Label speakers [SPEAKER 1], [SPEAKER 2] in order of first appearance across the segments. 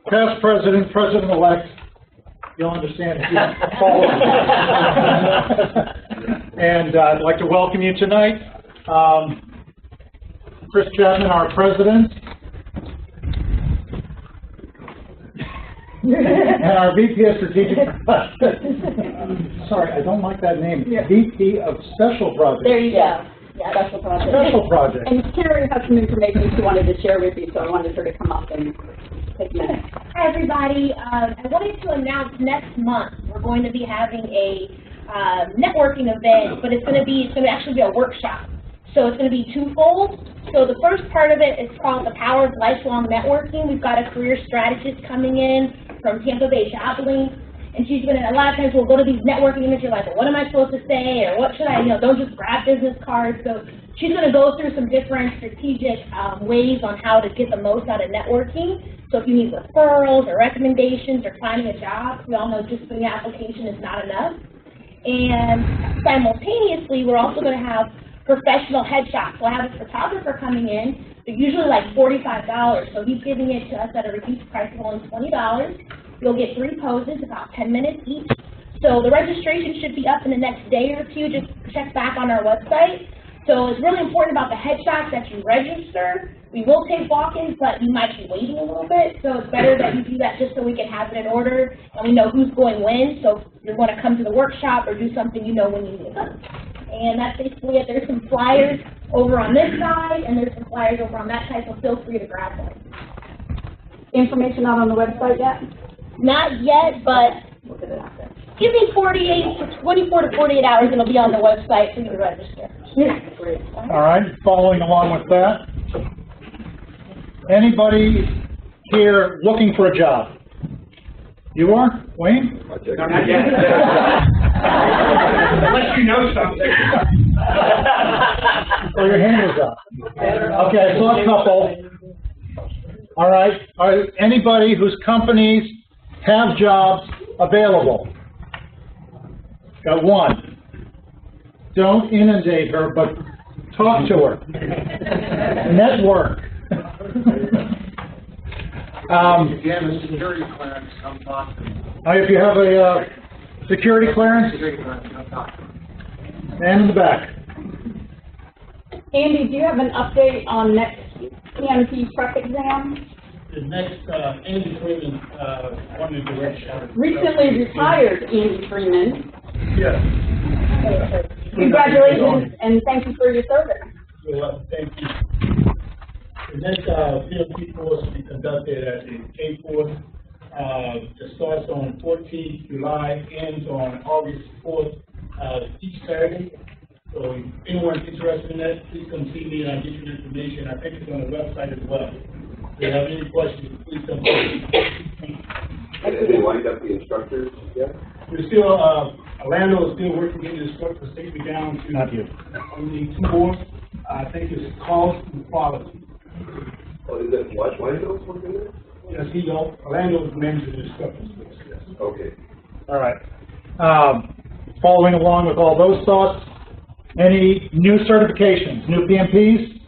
[SPEAKER 1] past president, president-elect, you'll understand if you follow. And I'd like to welcome you tonight. Chris Chapman, our president, and our VP of Strategic Projects. Sorry, I don't like that name. Yeah. VP of Special Projects.
[SPEAKER 2] There you go. Yeah, Special Projects.
[SPEAKER 1] Special Projects.
[SPEAKER 2] And Carrie has some information she wanted to share with you, so I wanted her to come up and take a minute.
[SPEAKER 3] Hi, everybody. I wanted to announce next month we're going to be having a networking event, but it's going to actually be a workshop. So it's going to be twofold. So the first part of it is called the Power of Lifelong Networking. We've got a career strategist coming in from Tampa Bay Job Link, and she's going to, a lot of times we'll go to these networking events, you're like, well, what am I supposed to say, or what should I, don't just grab business cards. So she's going to go through some different strategic ways on how to get the most out of networking. So if you need referrals or recommendations or finding a job, we all know just putting the application is not enough. And simultaneously, we're also going to have professional headshots. So I have a photographer coming in. They're usually like $45. So he's giving it to us at a reduced price of only $20. You'll get 3 poses, about 10 minutes each. So the registration should be up in the next day or two. Just check back on our website. So it's really important about the headshots that you register. We will take walk-ins, but you might be waiting a little bit. So it's better that you do that just so we can have it in order and we know who's going when. So if you want to come to the workshop or do something, you know when you need to come. And that's basically it. There's some flyers over on this side, and there's some flyers over on that side, so feel free to grab them.
[SPEAKER 2] Information out on the website yet?
[SPEAKER 3] Not yet, but
[SPEAKER 2] We'll get it out there.
[SPEAKER 3] give me 24 to 48 hours, and it'll be on the website for you to register.
[SPEAKER 2] Great.
[SPEAKER 1] All right, following along with that, anybody here looking for a job? You are, Wayne?
[SPEAKER 4] No, not yet. Unless you know something.
[SPEAKER 1] Oh, your hand is up. Okay, so a couple. All right, anybody whose companies have jobs available? Got one. Don't inundate her, but talk to her. Network.
[SPEAKER 5] If you have a security clearance, come talk to me.
[SPEAKER 1] If you have a security clearance,
[SPEAKER 5] Security clearance, come talk to me.
[SPEAKER 1] man in the back.
[SPEAKER 2] Andy, do you have an update on next PMP prep exam?
[SPEAKER 6] The next, Andy Freeman, wanted to direct shout.
[SPEAKER 2] Recently retired Andy Freeman.
[SPEAKER 6] Yes.
[SPEAKER 2] Congratulations and thank you for your service.
[SPEAKER 6] You're welcome. Thank you. The next PMP course will be conducted at the K-Force. It starts on 14th July, ends on August 4th, each Saturday. So if anyone's interested in that, please come see me and I'll get you the information. I think it's on the website as well. If you have any questions, please come see me.
[SPEAKER 7] Have they lined up the instructors yet?
[SPEAKER 6] We're still, Orlando is still working to get the instructors safely down to
[SPEAKER 1] Not you.
[SPEAKER 6] only 2 more. I think it's cost and quality.
[SPEAKER 7] Oh, is that what, Orlando's working there?
[SPEAKER 6] Yes, Orlando's managing the instructors. Yes.
[SPEAKER 7] Okay.
[SPEAKER 1] All right. Following along with all those thoughts, any new certifications, new PMPs?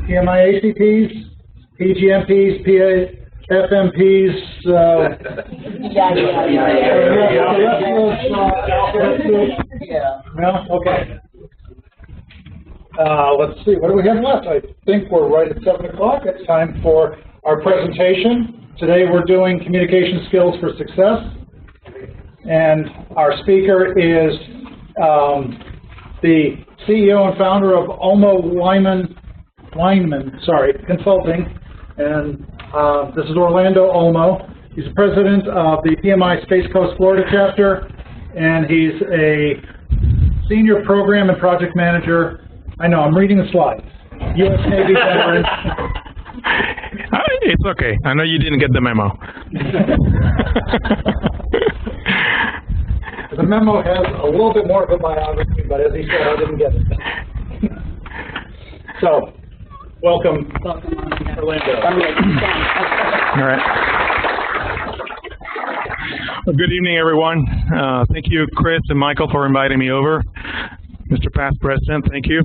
[SPEAKER 1] PMI ACPs, PGMPs, FMPs, no? Okay. Let's see, what do we have left? I think we're right at 7 o'clock. It's time for our presentation. Today we're doing communication skills for success. And our speaker is the CEO and founder of Olmo Weinman Consulting. And this is Orlando Olmo. He's the president of the PMI Space Coast Florida chapter. And he's a senior program and project manager. I know, I'm reading the slides. U.S. Navy veteran.
[SPEAKER 8] It's okay. I know you didn't get the memo.
[SPEAKER 1] The memo has a little bit more of a biography, but as he said, I didn't get it. So, welcome, Orlando.
[SPEAKER 8] All right. Well, good evening, everyone. Thank you, Chris and Michael, for inviting me over. Mr. Past President, thank you.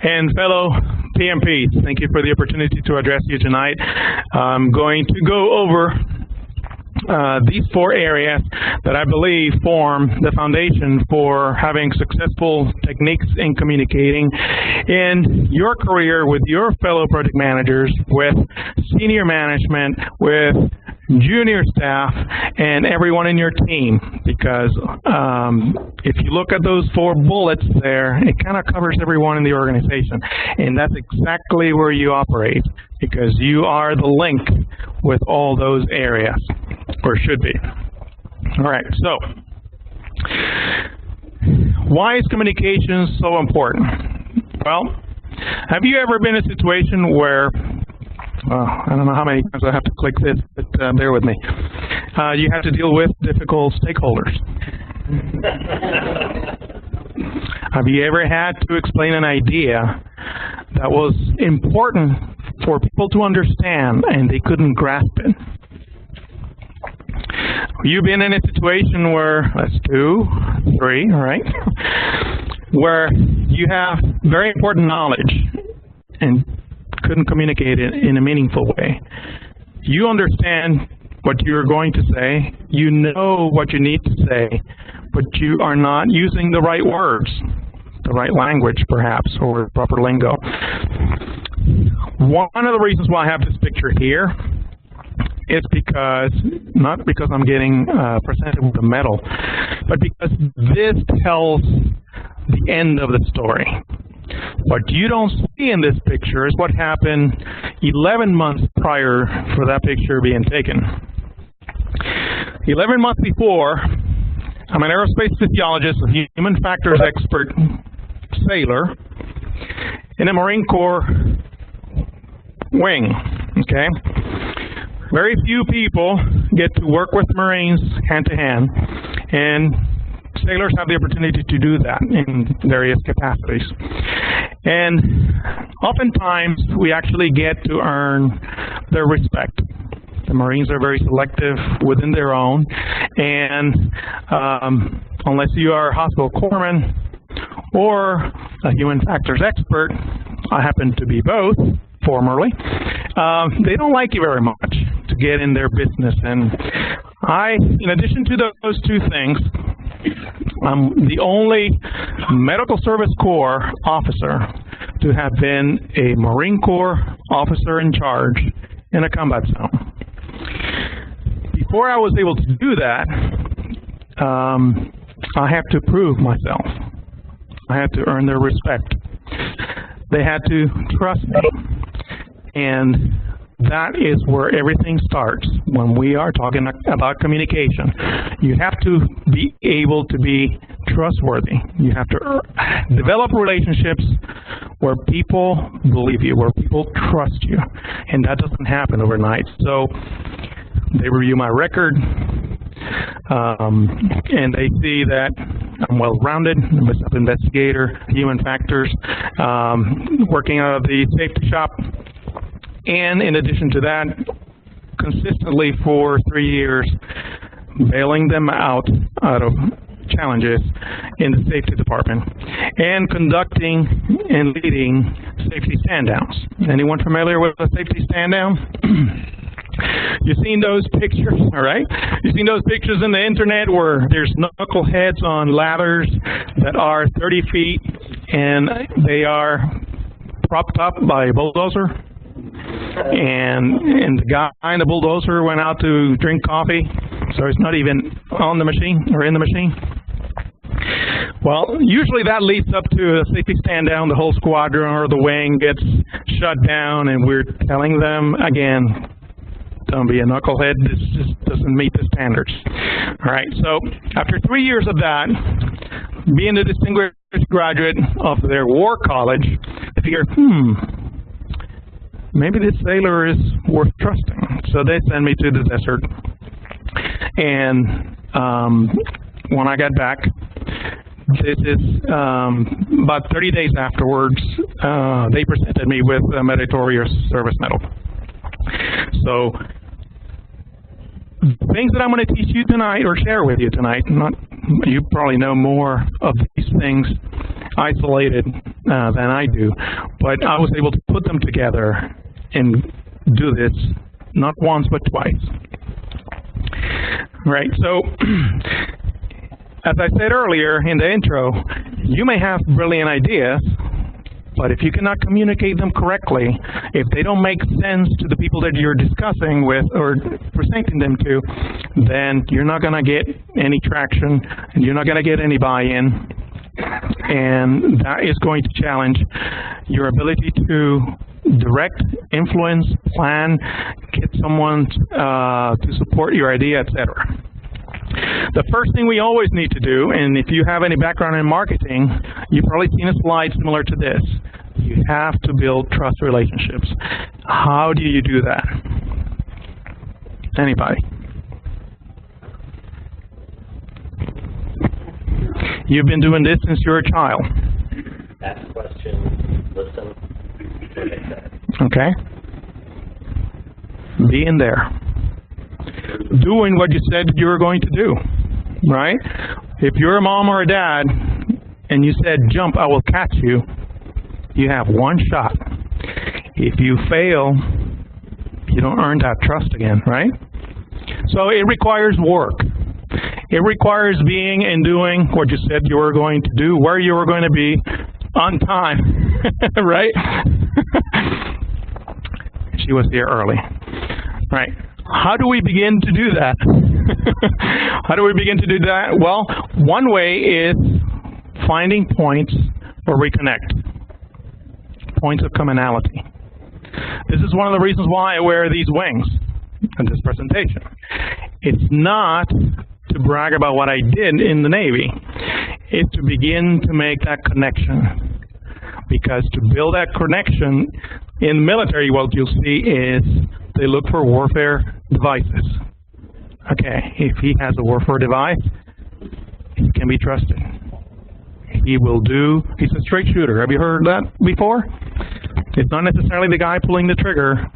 [SPEAKER 8] And fellow PMPs, thank you for the opportunity to address you tonight. I'm going to go over these 4 areas that I believe form the foundation for having successful techniques in communicating in your career with your fellow project managers, with senior management, with junior staff, and everyone in your team, because if you look at those 4 bullets there, it kind of covers everyone in the organization, and that's exactly where you operate, because you are the link with all those areas, or should be. All right, so why is communication so important? Well, have you ever been in a situation where, I don't know how many times I have to click this, but bear with me. You have to deal with difficult stakeholders. Have you ever had to explain an idea that was important for people to understand and they couldn't grasp it? You've been in a situation where, that's 2, 3, all right, where you have very important knowledge and couldn't communicate it in a meaningful way. You understand what you're going to say, you know what you need to say, but you are not using the right words, the right language perhaps, or proper lingo. One of the reasons why I have this picture here is because, not because I'm getting presented with a medal, but because this tells the end of the story. What you don't see in this picture is what happened 11 months prior for that picture being taken. 11 months before, I'm an aerospace physiologist, a human factors expert, sailor, in a Marine Corps wing, okay? Very few people get to work with Marines hand to hand, and sailors have the opportunity to do that in various capacities. And oftentimes, we actually get to earn their respect. The Marines are very selective within their own, and unless you are a hospital corpsman or a human factors expert, I happen to be both, formerly, they don't like you very much to get in their business. And I, in addition to those 2 things, I'm the only Medical Service Corps officer to have been a Marine Corps officer in charge in a combat zone. Before I was able to do that, I had to prove myself. I had to earn their respect. They had to trust me. And that is where everything starts when we are talking about communication. You have to be able to be trustworthy. You have to develop relationships where people believe you, where people trust you. And that doesn't happen overnight. So they review my record, and they see that I'm well-rounded, I'm a sub-investigator, human factors, working out of the safety shop. And in addition to that, consistently for 3 years, bailing them out of challenges in the safety department and conducting and leading safety stand-downs. Anyone familiar with a safety stand-down? You've seen those pictures, all right? You've seen those pictures in the internet where there's knuckleheads on ladders that are 30 feet and they are propped up by a bulldozer. And the guy in the bulldozer went out to drink coffee, so it's not even on the machine or in the machine. Well, usually that leads up to a safety stand down. The whole squadron or the wing gets shut down, and we're telling them again, don't be a knucklehead. This just doesn't meet the standards. All right, so after 3 years of that, being a distinguished graduate of their war college, I figured, maybe this sailor is worth trusting. So they sent me to the desert. And when I got back, this is about 30 days afterwards, they presented me with a Meritorious Service Medal. So things that I'm going to teach you tonight or share with you tonight, you probably know more of these things isolated than I do, but I was able to put them together and do this not once but twice. Right, so as I said earlier in the intro, you may have brilliant ideas, but if you cannot communicate them correctly, if they don't make sense to the people that you're discussing with or presenting them to, then you're not going to get any traction and you're not going to get any buy-in, and that is going to challenge your ability to direct, influence, plan, get someone to support your idea, etc. The first thing we always need to do, and if you have any background in marketing, you've probably seen a slide similar to this. You have to build trust relationships. How do you do that? Anybody? You've been doing this since you were a child.
[SPEAKER 9] Ask questions, listen, like that.
[SPEAKER 8] Okay. Being there. Doing what you said you were going to do, right? If you're a mom or a dad and you said, jump, I will catch you, you have one shot. If you fail, you don't earn that trust again, right? So it requires work. It requires being and doing what you said you were going to do, where you were going to be, on time, right? She was here early, right? How do we begin to do that? How do we begin to do that? Well, one way is finding points where we connect, points of commonality. This is one of the reasons why I wear these wings in this presentation. It's not to brag about what I did in the Navy. It's to begin to make that connection. Because to build that connection in the military, what you'll see is they look for warfare devices. Okay, if he has a warfare device, he can be trusted. He will do, he's a straight shooter. Have you heard that before? It's not necessarily the guy pulling the trigger.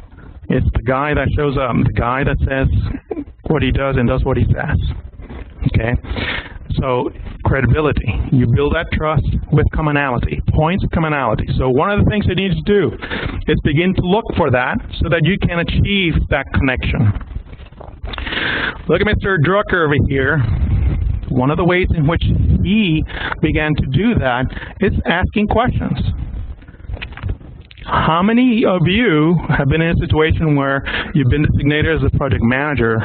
[SPEAKER 8] It's the guy that shows up, the guy that says what he does and does what he says. Okay? So, credibility. You build that trust with commonality, points of commonality. So one of the things you need to do is begin to look for that so that you can achieve that connection. Look at Mr. Drucker over here. One of the ways in which he began to do that is asking questions. How many of you have been in a situation where you've been designated as a project manager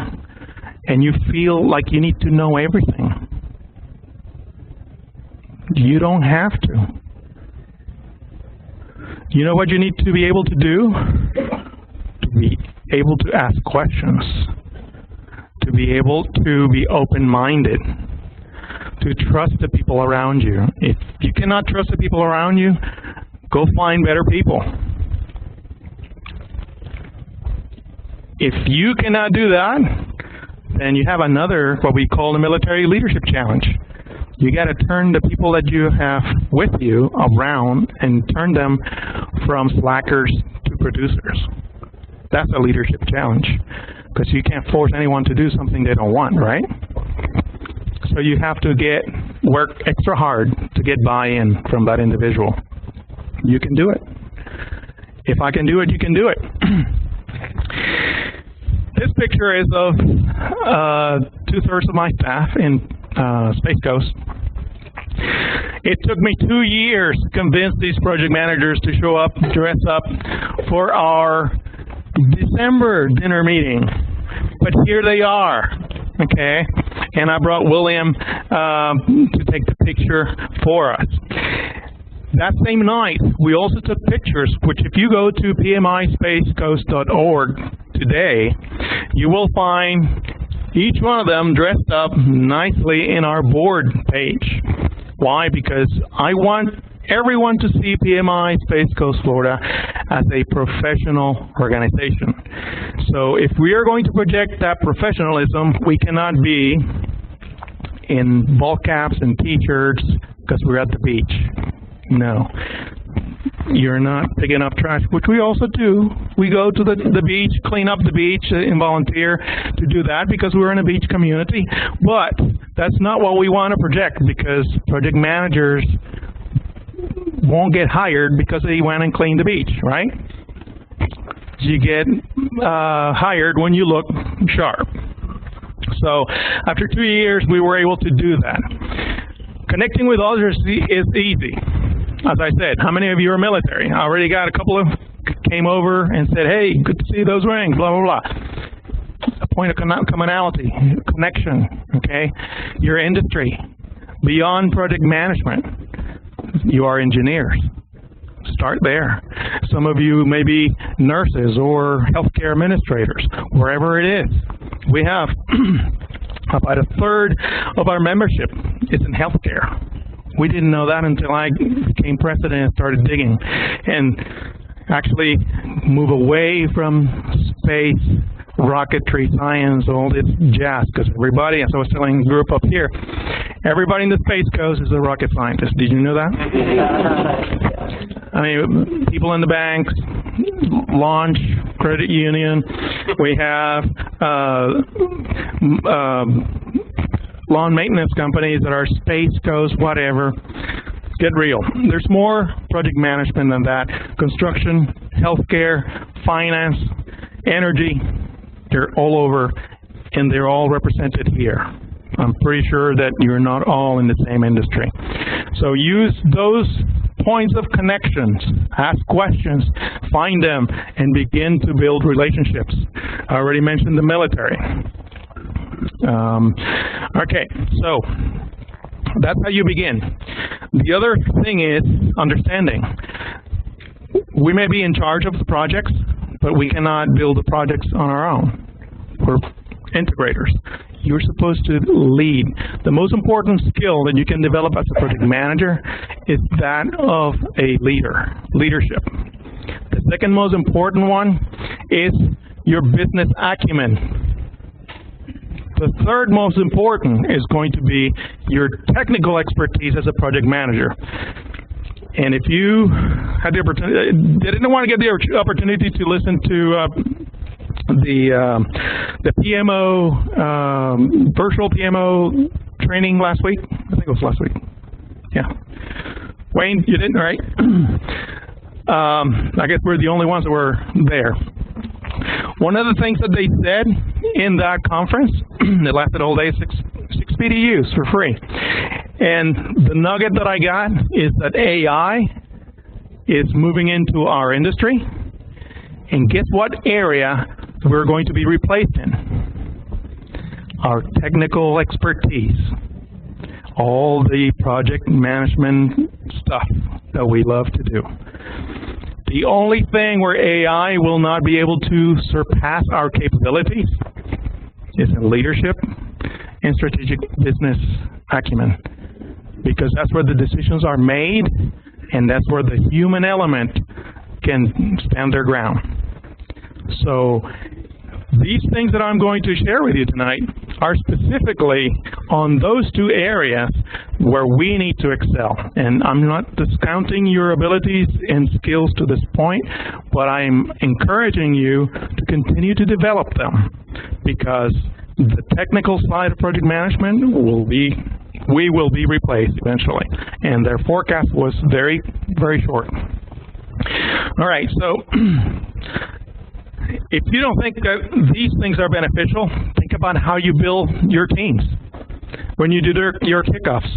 [SPEAKER 8] and you feel like you need to know everything? You don't have to. You know what you need to be able to do? To be able to ask questions. To be able to be open-minded. To trust the people around you. If you cannot trust the people around you, go find better people. If you cannot do that, then you have another, what we call the military leadership challenge. You got to turn the people that you have with you around and turn them from slackers to producers. That's a leadership challenge, because you can't force anyone to do something they don't want, right? So you have to work extra hard to get buy-in from that individual. You can do it. If I can do it, you can do it. This picture is of 2/3 of my staff in Space Coast. It took me 2 years to convince these project managers to show up, dress up for our December dinner meeting. But here they are, okay? And I brought William to take the picture for us. That same night, we also took pictures, which if you go to pmispacecoast.org today, you will find each one of them dressed up nicely in our board page. Why? Because I want everyone to see PMI Space Coast Florida as a professional organization. So if we are going to project that professionalism, we cannot be in ball caps and t-shirts because we're at the beach. No. You're not picking up trash, which we also do. We go to the beach, clean up the beach, and volunteer to do that because we're in a beach community. But that's not what we want to project, because project managers won't get hired because they went and cleaned the beach, right? You get hired when you look sharp. So after 2 years, we were able to do that. Connecting with others is easy. As I said, how many of you are military? I already got a couple of came over and said, hey, good to see those rings, blah, blah, blah. A point of commonality, connection, okay? Your industry, beyond project management, you are engineers. Start there. Some of you may be nurses or healthcare administrators, wherever it is. We have about a third of our membership is in healthcare. We didn't know that until I became president and started digging. And actually move away from space, rocketry, science, all this jazz, because everybody, as I was telling the group up here, everybody in the Space Coast is a rocket scientist. Did you know that? I mean, people in the banks, launch, credit union, we have lawn maintenance companies that are Space Coast, whatever. Get real. There's more project management than that. Construction, healthcare, finance, energy, they're all over, and they're all represented here. I'm pretty sure that you're not all in the same industry. So use those points of connections, ask questions, find them, and begin to build relationships. I already mentioned the military. Okay, so that's how you begin. The other thing is understanding. We may be in charge of the projects, but we cannot build the projects on our own. We're integrators. You're supposed to lead. The most important skill that you can develop as a project manager is that of a leader, leadership. The second most important one is your business acumen. The third most important is going to be your technical expertise as a project manager. And if you had the opportunity, didn't want to get the opportunity to listen to the PMO, virtual PMO training last week? I think it was last week. Yeah. Wayne, you didn't, right? I guess we're the only ones that were there. One of the things that they said in that conference, it lasted all day, 6 PDUs for free. And the nugget that I got is that AI is moving into our industry. And guess what area we're going to be replaced in? Our technical expertise. All the project management stuff that we love to do. The only thing where AI will not be able to surpass our capabilities is in leadership and strategic business acumen. Because that's where the decisions are made, and that's where the human element can stand their ground. So these things that I'm going to share with you tonight are specifically on those two areas where we need to excel. And I'm not discounting your abilities and skills to this point, but I'm encouraging you to continue to develop them, because the technical side of project management we will be replaced eventually. And their forecast was very, very short. All right, so if you don't think that these things are beneficial, think about how you build your teams. When you do your kickoffs,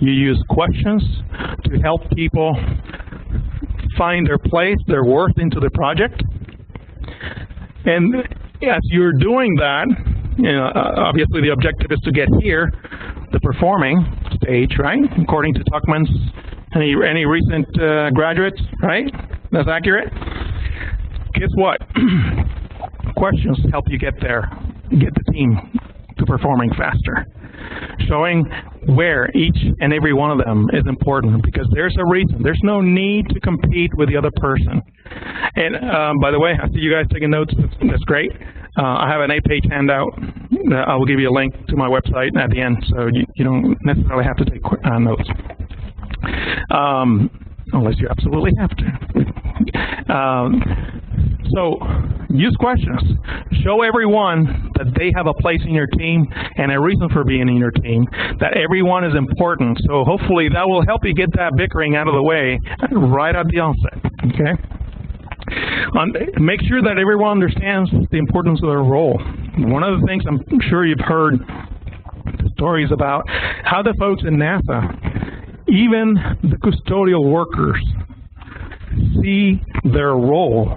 [SPEAKER 8] you use questions to help people find their place, their worth into the project. And as you're doing that, you know, obviously the objective is to get here, the performing stage, right? According to Tuckman's, any recent graduates, right? That's accurate. Guess what? Questions help you get there, get the team to performing faster. Showing where each and every one of them is important, because there's a reason. There's no need to compete with the other person. And by the way, I see you guys taking notes. That's great. I have an 8-page handout. I will give you a link to my website at the end, so you don't necessarily have to take notes. Unless you absolutely have to. So use questions. Show everyone that they have a place in your team and a reason for being in your team, that everyone is important. So hopefully that will help you get that bickering out of the way right at the onset, okay? Make sure that everyone understands the importance of their role. One of the things I'm sure you've heard stories about how the folks in NASA, even the custodial workers, see their role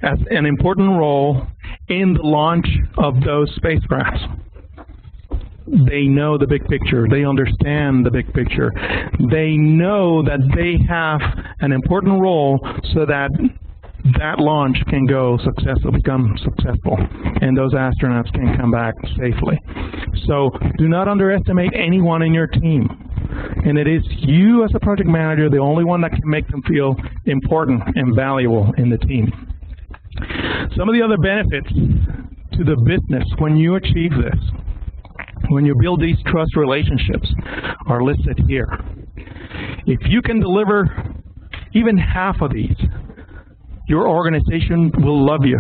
[SPEAKER 8] as an important role in the launch of those spacecrafts. They know the big picture. They understand the big picture. They know that they have an important role so that that launch can become successful, and those astronauts can come back safely. So do not underestimate anyone in your team. And it is you as a project manager, the only one that can make them feel important and valuable in the team. Some of the other benefits to the business when you achieve this, when you build these trust relationships, are listed here. If you can deliver even half of these, your organization will love you,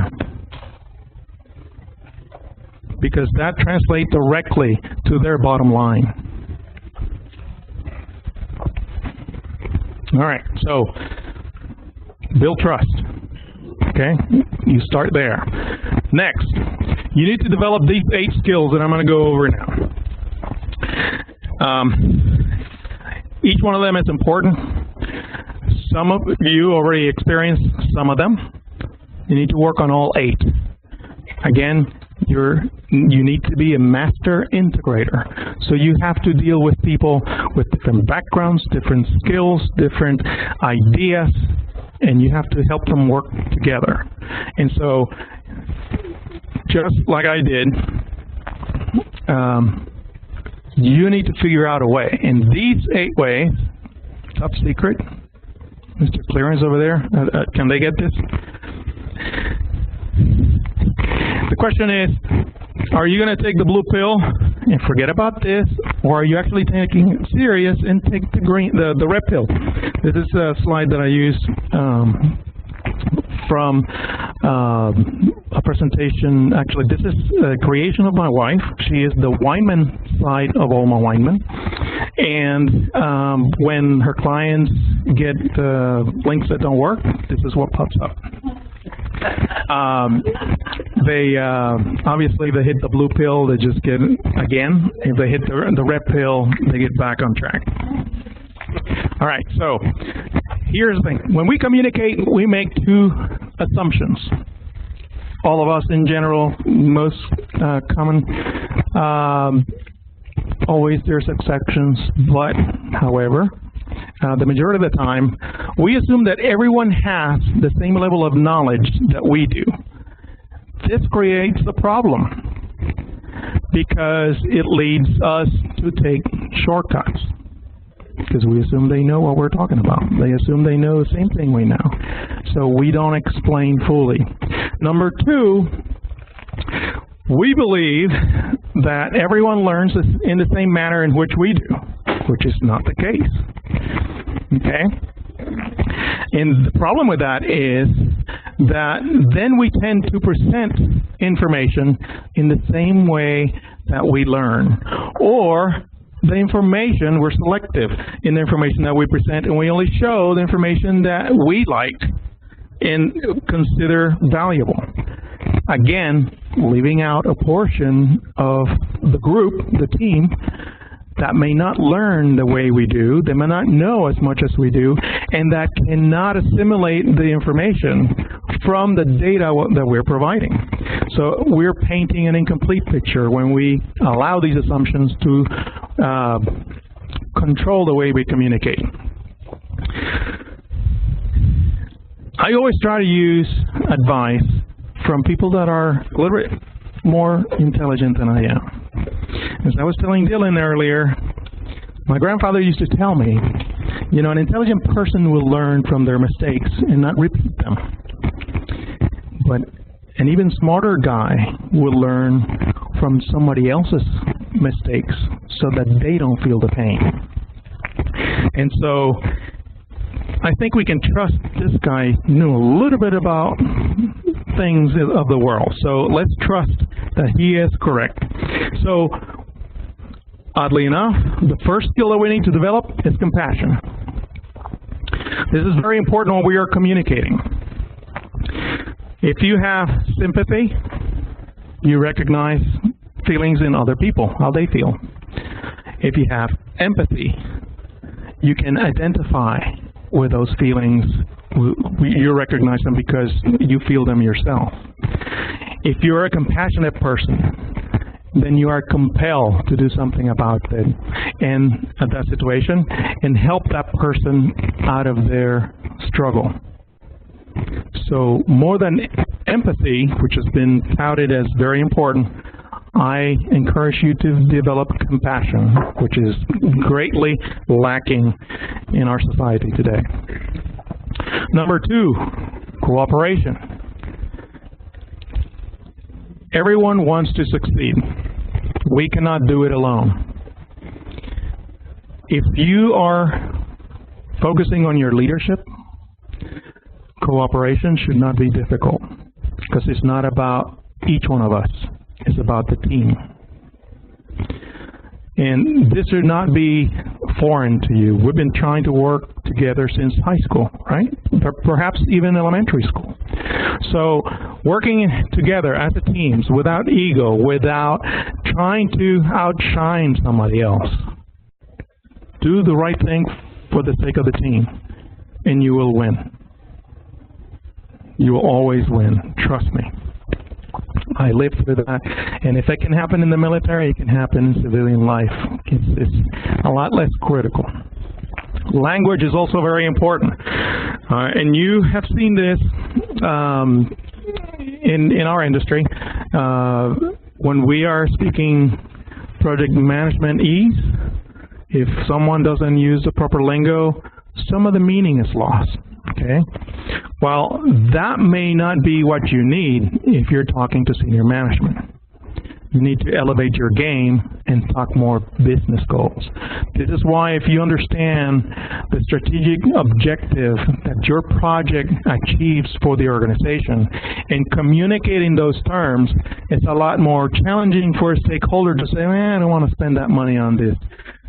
[SPEAKER 8] because that translates directly to their bottom line. All right, so build trust, okay? You start there. Next, you need to develop these 8 skills that I'm going to go over now. Each one of them is important. Some of you already experienced some of them. You need to work on all 8. Again, you need to be a master integrator. So you have to deal with people with different backgrounds, different skills, different ideas, and you have to help them work together. And so, just like I did, you need to figure out a way. And these 8 ways, top secret, Mr. Clearance over there, can they get this? The question is, are you going to take the blue pill and forget about this, or are you actually taking it serious and take the red pill? This is a slide that I used from a presentation. Actually, this is a creation of my wife. She is the Weinman side of Alma Weinman. And when her clients get links that don't work, this is what pops up. They obviously they hit the blue pill, they just get again. If they hit the red pill, they get back on track. All right, so here's the thing. When we communicate, we make 2 assumptions. All of us in general, most common. Always there's exceptions, but however, the majority of the time, we assume that everyone has the same level of knowledge that we do. This creates a problem because it leads us to take shortcuts, because we assume they know what we're talking about. They assume they know the same thing we know. So we don't explain fully. Number 2, we believe that everyone learns in the same manner in which we do, which is not the case. Okay? And the problem with that is that then we tend to present information in the same way that we learn. Or the information, we're selective in the information that we present, and we only show the information that we like and consider valuable. Again, leaving out a portion of the group, the team, that may not learn the way we do, they may not know as much as we do, and that cannot assimilate the information from the data that we're providing. So we're painting an incomplete picture when we allow these assumptions to control the way we communicate. I always try to use advice from people that are a little bit more intelligent than I am. As I was telling Dylan earlier, my grandfather used to tell me, you know, an intelligent person will learn from their mistakes and not repeat them. But an even smarter guy will learn from somebody else's mistakes so that they don't feel the pain. And so I think we can trust this guy knew a little bit about things of the world. So let's trust that he is correct. So, oddly enough, the first skill that we need to develop is compassion. This is very important when we are communicating. If you have sympathy, you recognize feelings in other people, how they feel. If you have empathy, you can identify with those feelings. You recognize them because you feel them yourself. If you're a compassionate person, then you are compelled to do something about it and that situation and help that person out of their struggle. So more than empathy, which has been touted as very important, I encourage you to develop compassion, which is greatly lacking in our society today. Number 2, cooperation. Everyone wants to succeed. We cannot do it alone. If you are focusing on your leadership, cooperation should not be difficult, because it's not about each one of us. It's about the team. And this should not be foreign to you. We've been trying to work together since high school, right? Perhaps even elementary school. So working together as a team without ego, without trying to outshine somebody else. Do the right thing for the sake of the team, and you will win. You will always win. Trust me. I lived through that, and if it can happen in the military, it can happen in civilian life. It's a lot less critical. Language is also very important, and you have seen this in our industry. When we are speaking project management ease, if someone doesn't use the proper lingo, some of the meaning is lost. Okay? Well, that may not be what you need if you're talking to senior management. You need to elevate your game and talk more business goals. This is why if you understand the strategic objective that your project achieves for the organization and communicating those terms, it's a lot more challenging for a stakeholder to say, I don't want to spend that money on this.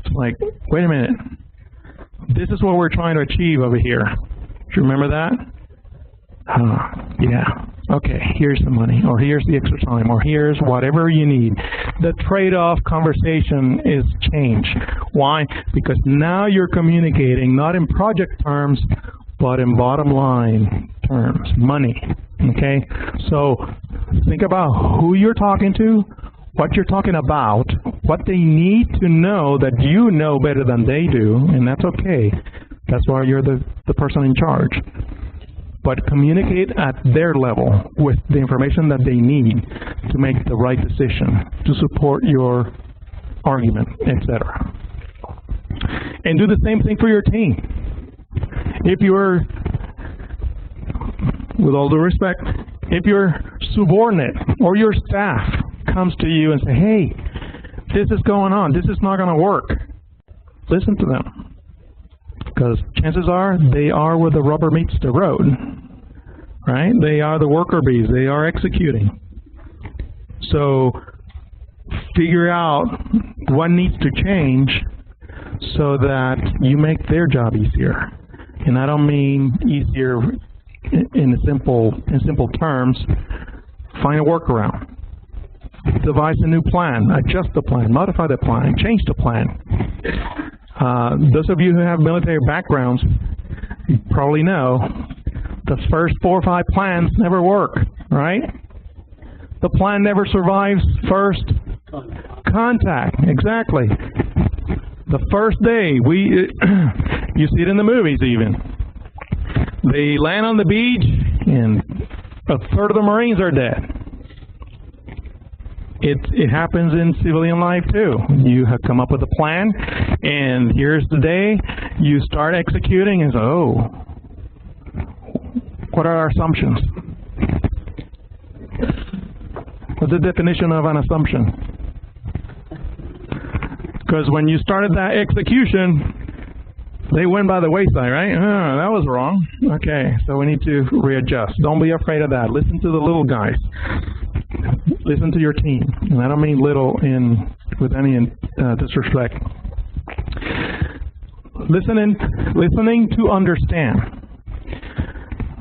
[SPEAKER 8] It's like, wait a minute. This is what we're trying to achieve over here. Do you remember that? Yeah. Okay, here's the money, or here's the extra time, or here's whatever you need. The trade-off conversation is changed. Why? Because now you're communicating not in project terms, but in bottom line terms, money. Okay? So think about who you're talking to, what you're talking about, what they need to know that you know better than they do, and that's okay. That's why you're the person in charge. But communicate at their level with the information that they need to make the right decision, to support your argument, etc. And do the same thing for your team. If you're, with all due respect, if your subordinate or your staff comes to you and say, hey, this is going on, this is not going to work, listen to them. Because chances are they are where the rubber meets the road, right? They are the worker bees. They are executing. So figure out what needs to change so that you make their job easier. And I don't mean easier in simple terms. Find a workaround. Devise a new plan. Adjust the plan. Modify the plan. Change the plan. Those of you who have military backgrounds, you probably know the first 4 or 5 plans never work, right? The plan never survives first contact. Exactly. The first day, you see it in the movies even. They land on the beach and a third of the Marines are dead. It happens in civilian life too. You have come up with a plan, and here's the day you start executing and say, oh, what are our assumptions? What's the definition of an assumption? Because when you started that execution, They went by the wayside, right? Oh, that was wrong. Okay, so we need to readjust. Don't be afraid of that. Listen to the little guys. Listen to your team. And I don't mean little with any disrespect. Listening to understand.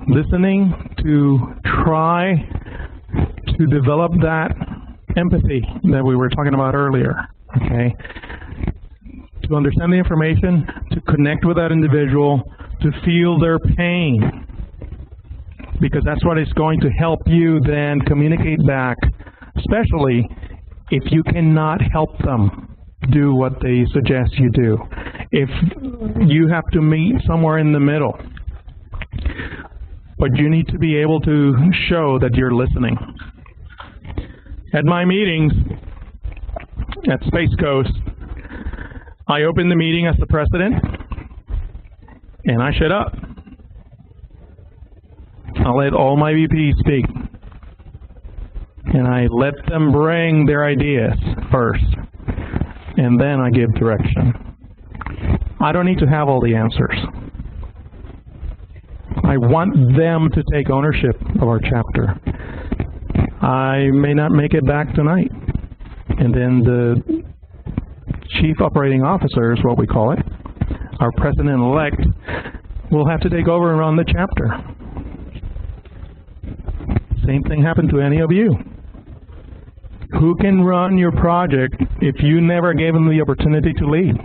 [SPEAKER 8] Listening to try to develop that empathy that we were talking about earlier, okay? To understand the information, to connect with that individual, to feel their pain, because that's what is going to help you then communicate back, especially if you cannot help them do what they suggest you do. If you have to meet somewhere in the middle, but you need to be able to show that you're listening. At my meetings at Space Coast, I open the meeting as the president, and I shut up. I let all my VPs speak, and I let them bring their ideas first, and then I give direction. I don't need to have all the answers. I want them to take ownership of our chapter. I may not make it back tonight, and then the Chief Operating Officer is what we call it, our President-elect, will have to take over and run the chapter. Same thing happened to any of you. Who can run your project if you never gave them the opportunity to lead?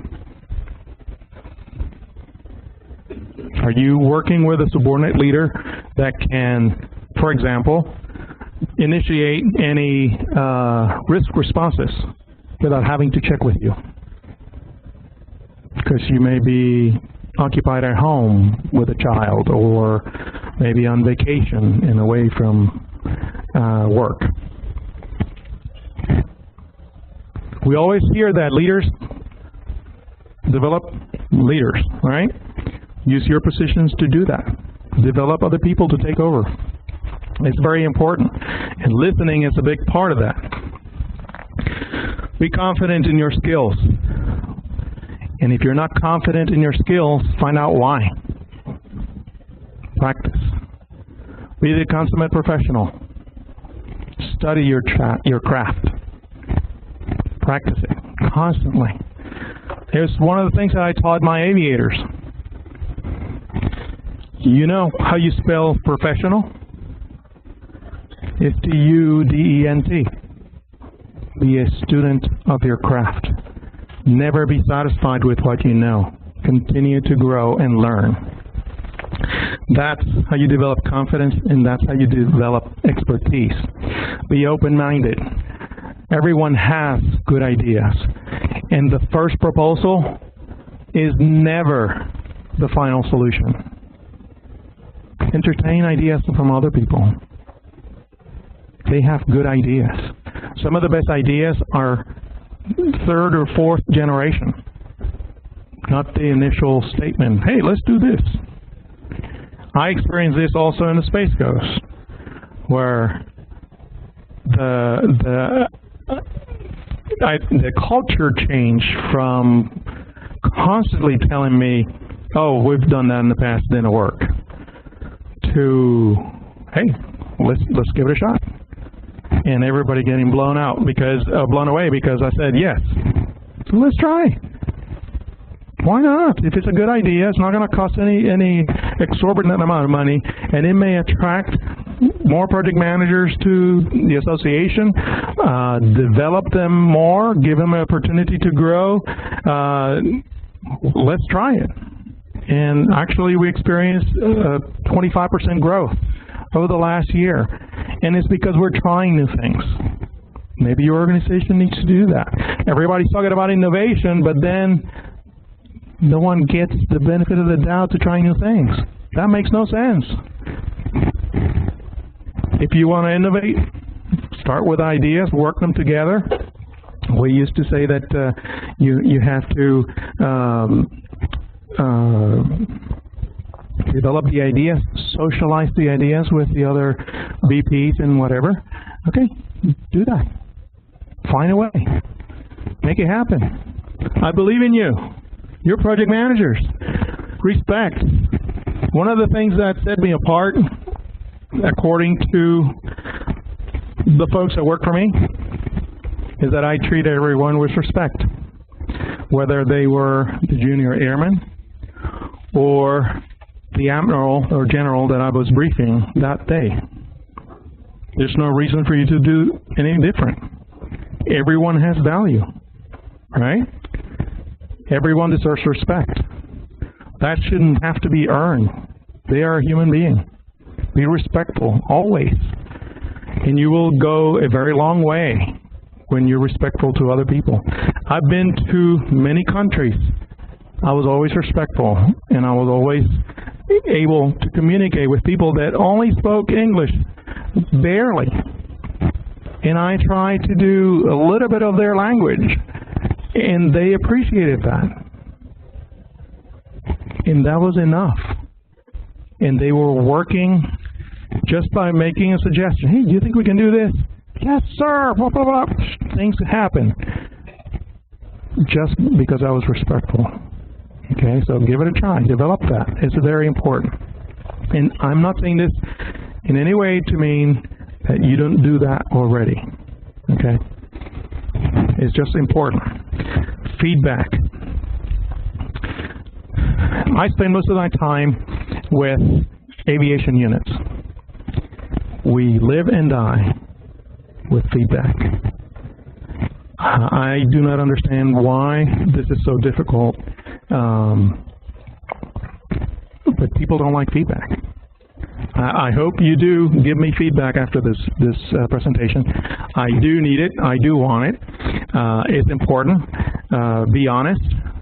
[SPEAKER 8] Are you working with a subordinate leader that can, for example, initiate any risk responses without having to check with you? Because you may be occupied at home with a child, or maybe on vacation and away from work. We always hear that leaders develop leaders, right? Use your positions to do that. Develop other people to take over. It's very important. And listening is a big part of that. Be confident in your skills. And if you're not confident in your skills, find out why. Practice. Be the consummate professional. Study your craft. Practice it constantly. Here's one of the things that I taught my aviators. You know how you spell professional? It's T-U-D-E-N-T. Be a student of your craft. Never be satisfied with what you know. Continue to grow and learn. That's how you develop confidence, and that's how you develop expertise. Be open-minded. Everyone has good ideas. And the first proposal is never the final solution. Entertain ideas from other people. They have good ideas. Some of the best ideas are third or fourth generation, not the initial statement, hey, let's do this. I experienced this also in the Space Coast, where the culture changed from constantly telling me, oh, we've done that in the past, didn't work, to, hey, let's give it a shot. And everybody getting blown away because I said yes. So let's try. Why not? If it's a good idea, it's not going to cost any exorbitant amount of money, and it may attract more project managers to the association, develop them more, give them an opportunity to grow. Let's try it. And actually, we experienced 25% growth over the last year. And it's because we're trying new things. Maybe your organization needs to do that. Everybody's talking about innovation, but then no one gets the benefit of the doubt to try new things. That makes no sense. If you want to innovate, start with ideas, work them together. We used to say that you have to develop the ideas, socialize the ideas with the other VPs and whatever. Okay, do that. Find a way. Make it happen. I believe in you. You're project managers. Respect. One of the things that set me apart, according to the folks that work for me, is that I treat everyone with respect, whether they were the junior airman or the admiral or general that I was briefing that day. There's no reason for you to do anything different. Everyone has value, right? Everyone deserves respect. That shouldn't have to be earned. They are a human being. Be respectful, always. And you will go a very long way when you're respectful to other people. I've been to many countries. I was always respectful, and I was always able to communicate with people that only spoke English, barely. And I tried to do a little bit of their language, and they appreciated that. And that was enough. And they were working just by making a suggestion. Hey, do you think we can do this? Yes, sir. Blah, blah, blah. Things happen just because I was respectful. Okay, so give it a try. Develop that. It's very important. And I'm not saying this in any way to mean that you don't do that already. Okay? It's just important. Feedback. I spend most of my time with aviation units. We live and die with feedback. I do not understand why this is so difficult, but people don't like feedback. I hope you do give me feedback after this presentation. I do need it. I do want it. It's important. Be honest.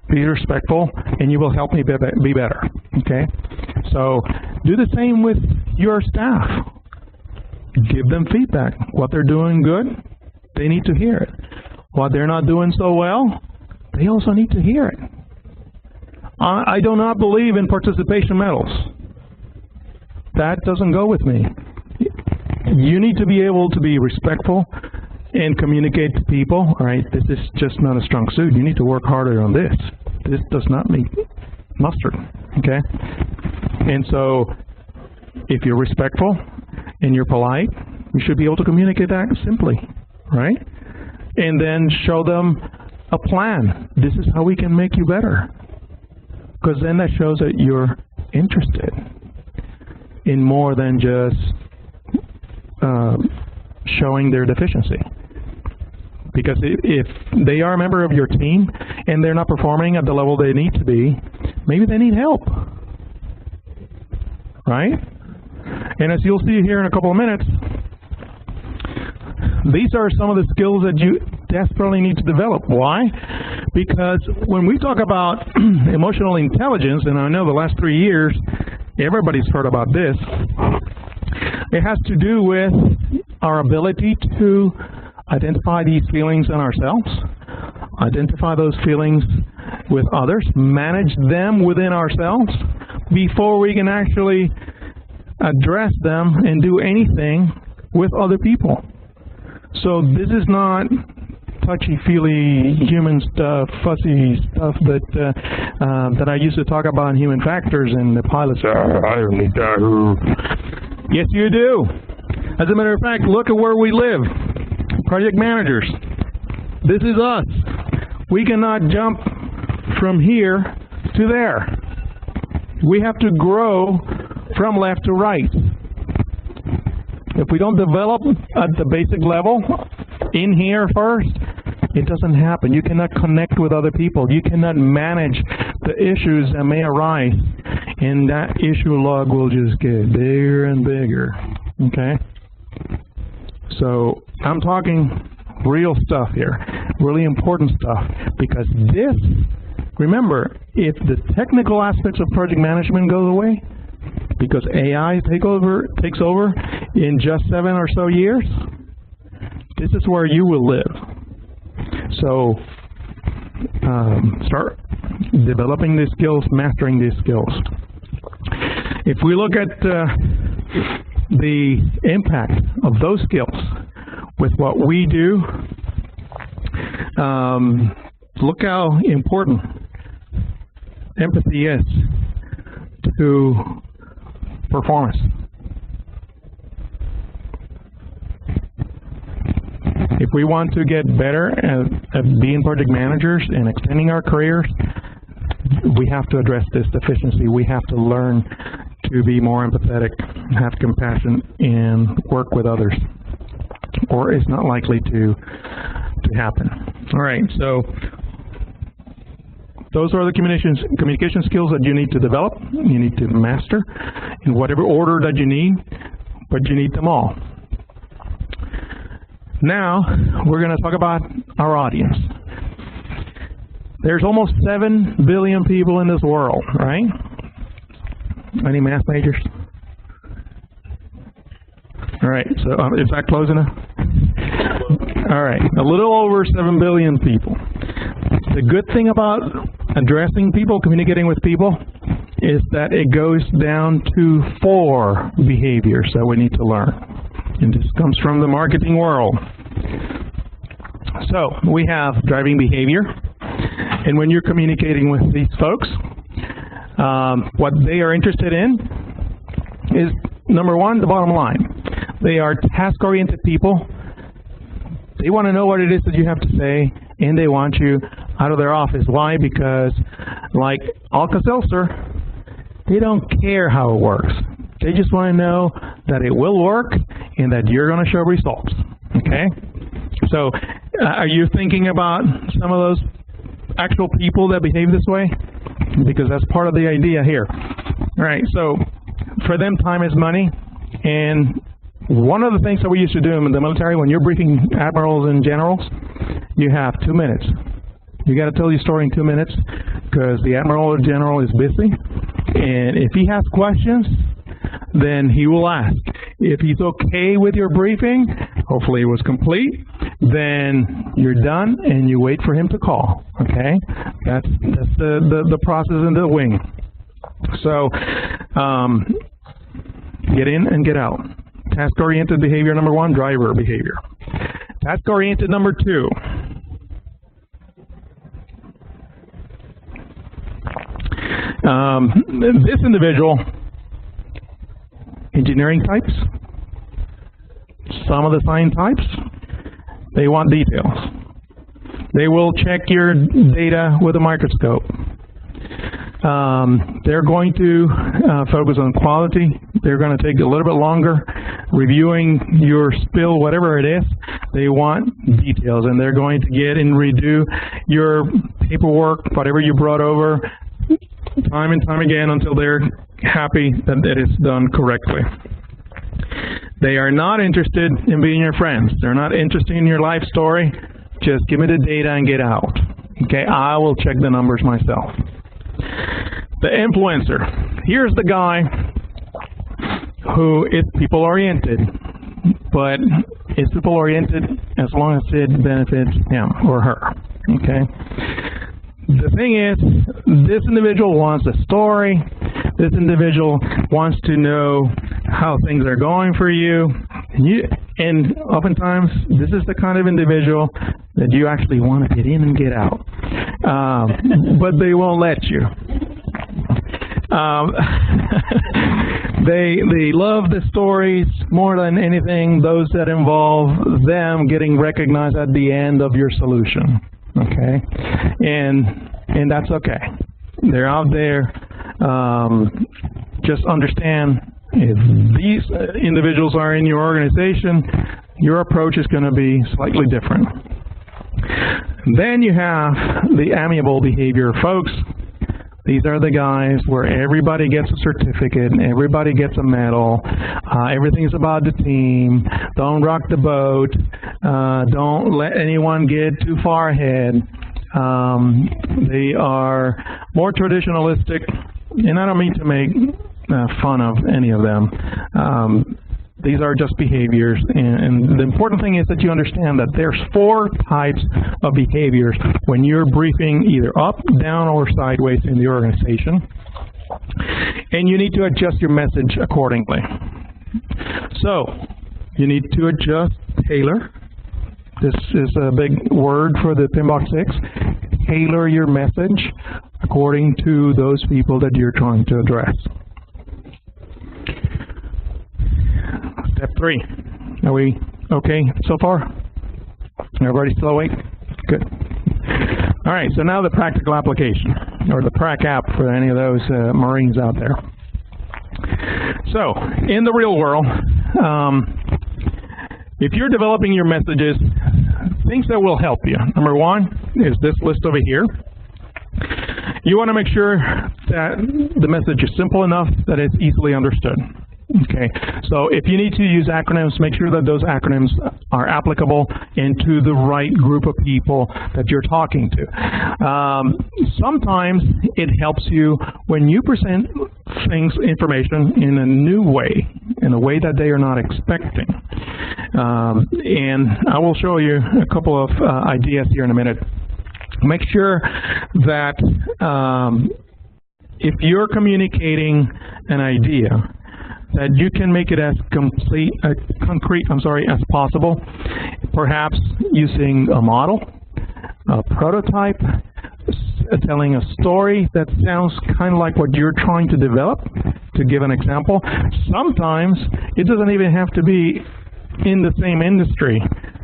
[SPEAKER 8] Be respectful, and you will help me be better. Okay? So do the same with your staff. Give them feedback. What they're doing good, they need to hear it. What they're not doing so well, they also need to hear it. I do not believe in participation medals. That doesn't go with me. You need to be able to be respectful and communicate to people, all right, this is just not a strong suit. You need to work harder on this. This does not meet mustard, okay? And so if you're respectful and you're polite, you should be able to communicate that simply, right? And then show them a plan. This is how we can make you better. Because then that shows that you're interested in more than just showing their deficiency. Because if they are a member of your team and they're not performing at the level they need to be, maybe they need help, right? And as you'll see here in a couple of minutes, these are some of the skills that you desperately need to develop. Why? Because when we talk about emotional intelligence, and I know the last 3 years, everybody's heard about this, it has to do with our ability to identify these feelings in ourselves, identify those feelings with others, manage them within ourselves before we can actually address them and do anything with other people. So this is not touchy-feely human stuff, fuzzy stuff that I used to talk about in human factors, and the pilots say, I don't need that. Yes, you do. As a matter of fact, look at where we live. Project managers. This is us. We cannot jump from here to there. We have to grow from left to right. If we don't develop at the basic level, in here first, it doesn't happen. You cannot connect with other people. You cannot manage the issues that may arise, and that issue log will just get bigger and bigger. Okay? So I'm talking real stuff here, really important stuff, because this, remember, if the technical aspects of project management goes away, because AI takes over in just 7 or so years, this is where you will live. So start developing these skills, mastering these skills. If we look at the impact of those skills with what we do, look how important empathy is. to performance. If we want to get better at being project managers and extending our careers, we have to address this deficiency. We have to learn to be more empathetic, have compassion, and work with others, or it's not likely to happen. All right, so those are the communication skills that you need to develop, you need to master in whatever order that you need, but you need them all. Now, we're going to talk about our audience. There's almost 7 billion people in this world, right? Any math majors? All right, so is that close enough? All right, a little over 7 billion people. The good thing about addressing people, communicating with people, is that it goes down to 4 behaviors that we need to learn. And this comes from the marketing world. So, we have driving behavior. And when you're communicating with these folks, what they are interested in is, number one, the bottom line. They are task-oriented people. They want to know what it is that you have to say, and they want you out of their office. Why? Because, like Alka-Seltzer, they don't care how it works. They just want to know that it will work and that you're going to show results. Okay? So, are you thinking about some of those actual people that behave this way? Because that's part of the idea here. All right, so for them, time is money. And one of the things that we used to do in the military, when you're briefing admirals and generals, you have 2 minutes. You got to tell your story in 2 minutes because the admiral or general is busy. And if he has questions, then he will ask. If he's okay with your briefing, hopefully it was complete, then you're done and you wait for him to call. Okay? That's the process in the wing. So get in and get out. Task-oriented behavior number 1, driver behavior. Task-oriented number 2. This individual, engineering types, some of the sign types, they want details. They will check your data with a microscope. They're going to focus on quality. They're going to take a little bit longer reviewing your spill, whatever it is. They want details, and they're going to get and redo your paperwork, whatever you brought over, time and time again until they're happy that it is done correctly. They are not interested in being your friends. They're not interested in your life story. Just give me the data and get out. Okay, I will check the numbers myself. The influencer. Here's the guy who is people-oriented, but is people-oriented as long as it benefits him or her. Okay? The thing is, this individual wants a story. This individual wants to know how things are going for you. And oftentimes, this is the kind of individual that you actually want to get in and get out. But they won't let you. They love the stories more than anything, those that involve them getting recognized at the end of your solution. Okay? And that's okay. They're out there. Just understand, if these individuals are in your organization, your approach is going to be slightly different. Then you have the amiable behavior folks. These are the guys where everybody gets a certificate, and everybody gets a medal. Everything's about the team. Don't rock the boat. Don't let anyone get too far ahead. They are more traditionalistic, and I don't mean to make fun of any of them. These are just behaviors, and the important thing is that you understand that there's 4 types of behaviors when you're briefing either up, down, or sideways in the organization, and you need to adjust your message accordingly. So, you need to adjust, tailor. This is a big word for the PMBOK 6. Tailor your message according to those people that you're trying to address. 3. Are we okay so far? Everybody still awake? Good. All right, so now the practical application, or the prac app for any of those Marines out there. So, in the real world, if you're developing your messages, things that will help you. Number 1 is this list over here. You want to make sure that the message is simple enough that it's easily understood. Okay, so if you need to use acronyms, make sure that those acronyms are applicable into the right group of people that you're talking to. Sometimes it helps you when you present information in a new way, in a way that they are not expecting. And I will show you a couple of ideas here in a minute. Make sure that if you're communicating an idea, that you can make it as concrete as possible, perhaps using a model, a prototype, telling a story that sounds kind of like what you're trying to develop, to give an example. Sometimes it doesn't even have to be in the same industry,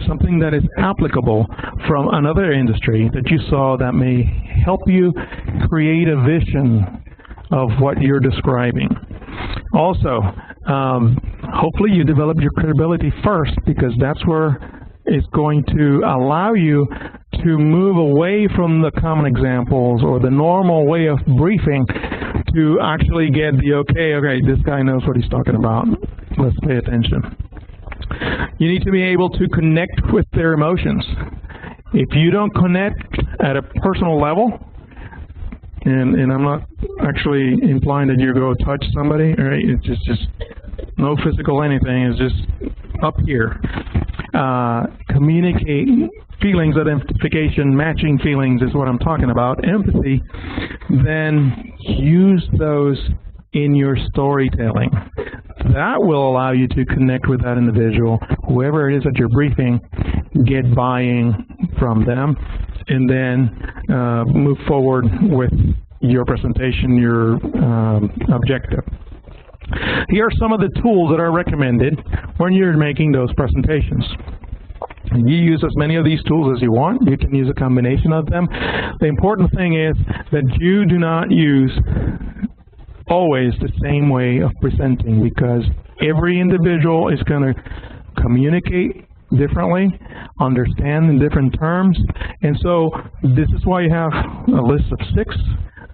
[SPEAKER 8] something that is applicable from another industry that you saw that may help you create a vision of what you're describing. Also, hopefully you develop your credibility first, because that's where it's going to allow you to move away from the common examples or the normal way of briefing to actually get the okay, this guy knows what he's talking about. Let's pay attention. You need to be able to connect with their emotions. If you don't connect at a personal level, and I'm not actually implying that you go touch somebody, right? It's just no physical anything, it's just up here. Communicate feelings, identification, matching feelings is what I'm talking about, empathy. Then use those in your storytelling. That will allow you to connect with that individual, whoever it is that you're briefing, get buy-in from them, and then move forward with your presentation, your objective. Here are some of the tools that are recommended when you're making those presentations. You use as many of these tools as you want. You can use a combination of them. The important thing is that you do not use always the same way of presenting, because every individual is going to communicate differently, understand in different terms, and so this is why you have a list of 6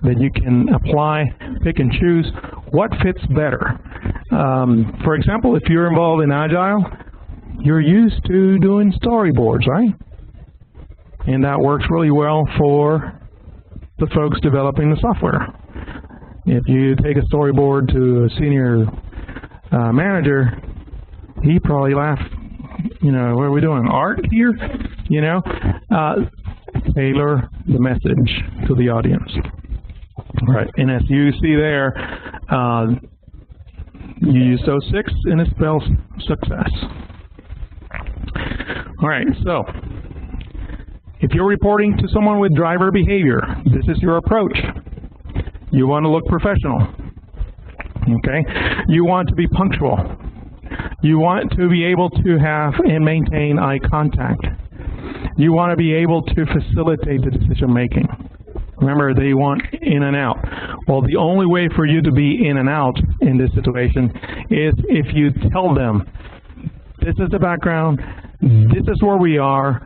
[SPEAKER 8] that you can apply, pick and choose what fits better. For example, if you're involved in Agile, you're used to doing storyboards, right? And that works really well for the folks developing the software. If you take a storyboard to a senior manager, he probably laughed, what are we doing, art here? Tailor the message to the audience. All right, and as you see there, you use those 6 and it spells success. All right, so if you're reporting to someone with driver behavior, this is your approach. You want to look professional, okay? You want to be punctual. You want to be able to have and maintain eye contact. You want to be able to facilitate the decision making. Remember, they want in and out. Well, the only way for you to be in and out in this situation is if you tell them, this is the background, this is where we are,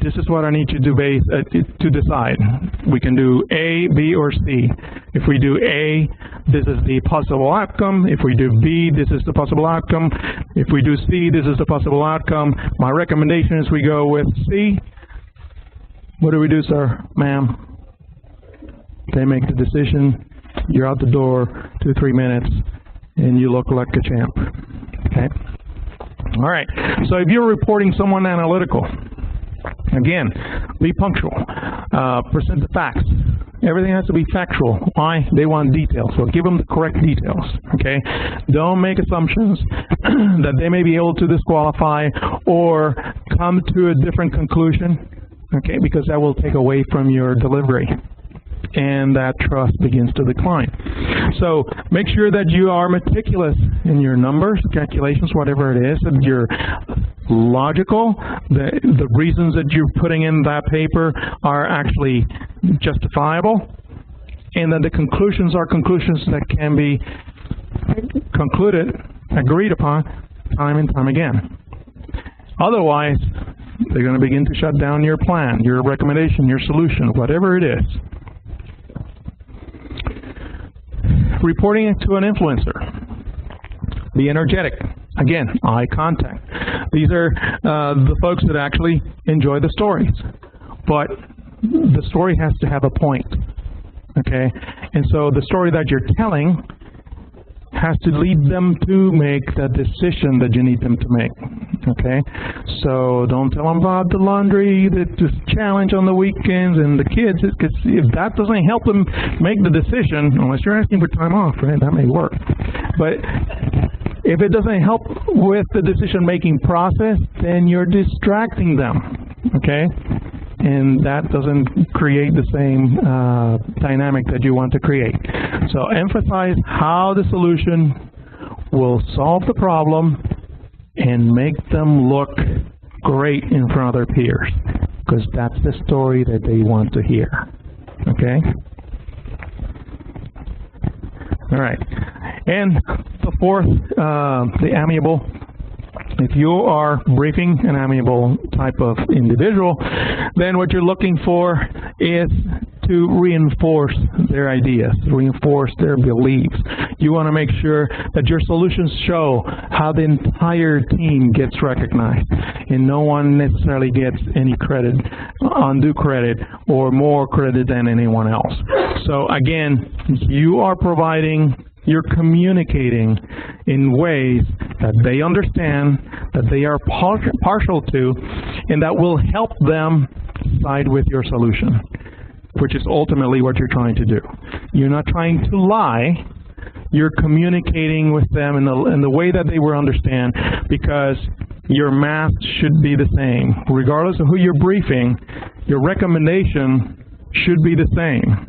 [SPEAKER 8] this is what I need you to decide. We can do A, B, or C. If we do A, this is the possible outcome. If we do B, this is the possible outcome. If we do C, this is the possible outcome. My recommendation is we go with C. What do we do, sir, ma'am? They make the decision. You're out the door 2-3 minutes, and you look like a champ. Okay? All right. So if you're reporting someone analytical, again, be punctual. Present the facts. Everything has to be factual. Why? They want details. So give them the correct details. Okay? Don't make assumptions that they may be able to disqualify or come to a different conclusion. Okay? Because that will take away from your delivery, and that trust begins to decline. So make sure that you are meticulous in your numbers, calculations, whatever it is, that you're logical, the reasons that you're putting in that paper are actually justifiable, and that the conclusions are conclusions that can be concluded, agreed upon, time and time again. Otherwise, they're going to begin to shut down your plan, your recommendation, your solution, whatever it is. Reporting it to an influencer. Be energetic. Again, eye contact. These are the folks that actually enjoy the stories. But the story has to have a point. Okay? And so the story that you're telling has to lead them to make the decision that you need them to make. Okay? So don't tell them about the laundry, the challenge on the weekends and the kids, because if that doesn't help them make the decision, unless you're asking for time off, right, that may work. But if it doesn't help with the decision-making process, then you're distracting them. Okay? And that doesn't create the same dynamic that you want to create. So emphasize how the solution will solve the problem and make them look great in front of their peers, because that's the story that they want to hear. Okay? All right. And the fourth, the amiable. If you are briefing an amiable type of individual, then what you're looking for is to reinforce their ideas, reinforce their beliefs. You want to make sure that your solutions show how the entire team gets recognized, and no one necessarily gets any credit, undue credit, or more credit than anyone else. So again, you are providing, you're communicating in ways that they understand, that they are partial to, and that will help them side with your solution, which is ultimately what you're trying to do. You're not trying to lie. You're communicating with them in the way that they will understand, because your math should be the same. Regardless of who you're briefing, your recommendation should be the same.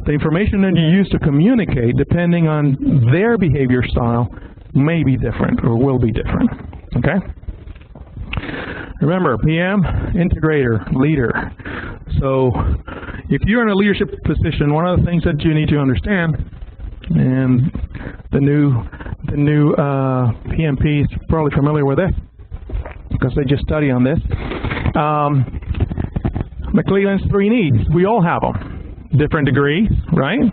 [SPEAKER 8] The information that you use to communicate, depending on their behavior style, may be different or will be different. Okay? Remember, PM, integrator, leader. So if you're in a leadership position, one of the things that you need to understand, and the new PMP is probably familiar with this because they just study on this. McClelland's 3 needs. We all have them. Different degrees, right?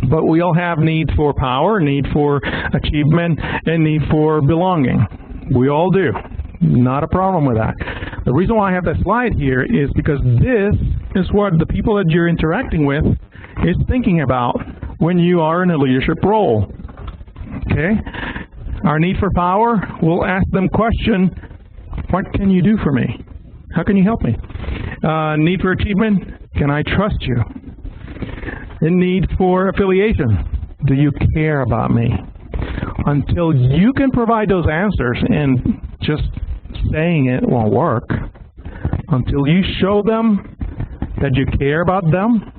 [SPEAKER 8] But we all have need for power, need for achievement, and need for belonging. We all do. Not a problem with that. The reason why I have that slide here is because this is what the people that you're interacting with is thinking about when you are in a leadership role. Okay? Our need for power, we'll ask them question, what can you do for me? How can you help me? Need for achievement, can I trust you? And need for affiliation, do you care about me? Until you can provide those answers, and just saying it won't work, until you show them that you care about them,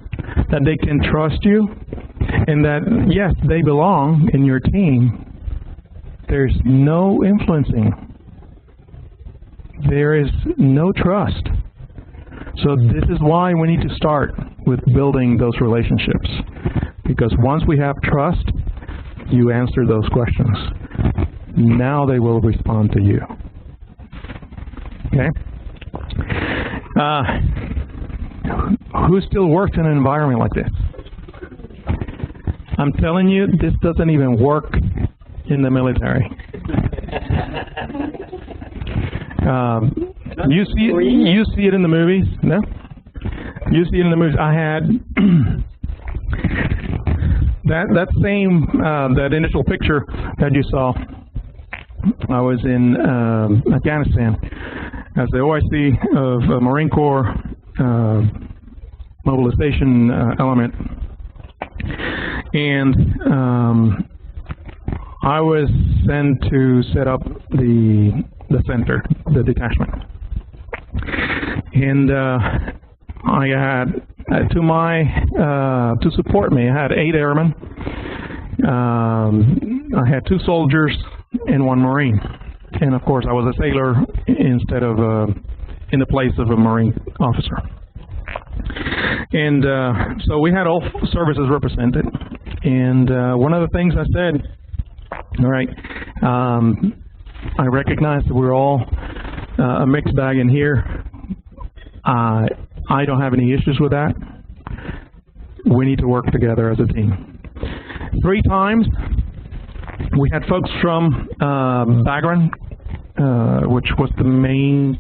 [SPEAKER 8] that they can trust you, and that, yes, they belong in your team, there's no influencing. There is no trust. So this is why we need to start with building those relationships. Because once we have trust, you answer those questions. Now they will respond to you. Okay? Who still works in an environment like this? I'm telling you, this doesn't even work in the military. You see it in the movies, no? You see it in the movies. I had that initial picture that you saw. I was in Afghanistan as the OIC of Marine Corps mobilization element, and I was sent to set up the center, the detachment. And I had, to support me, I had 8 airmen, I had 2 soldiers and 1 Marine. And of course, I was a sailor instead of, in the place of a Marine officer. And so we had all services represented. And one of the things I said, all right, I recognize that we're all a mixed bag in here. I don't have any issues with that. We need to work together as a team. 3 times, we had folks from Bagram, which was the main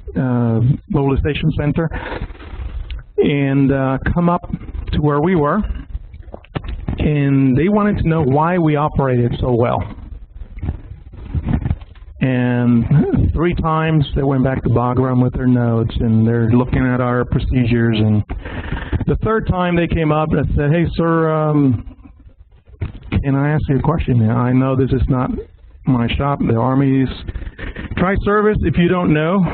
[SPEAKER 8] mobilization center, and come up to where we were, and they wanted to know why we operated so well. And 3 times they went back to Bagram with their notes, and they're looking at our procedures. And the 3rd time they came up and said, "Hey, sir, can I ask you a question? I know this is not my shop. The Army's tri-service, if you don't know,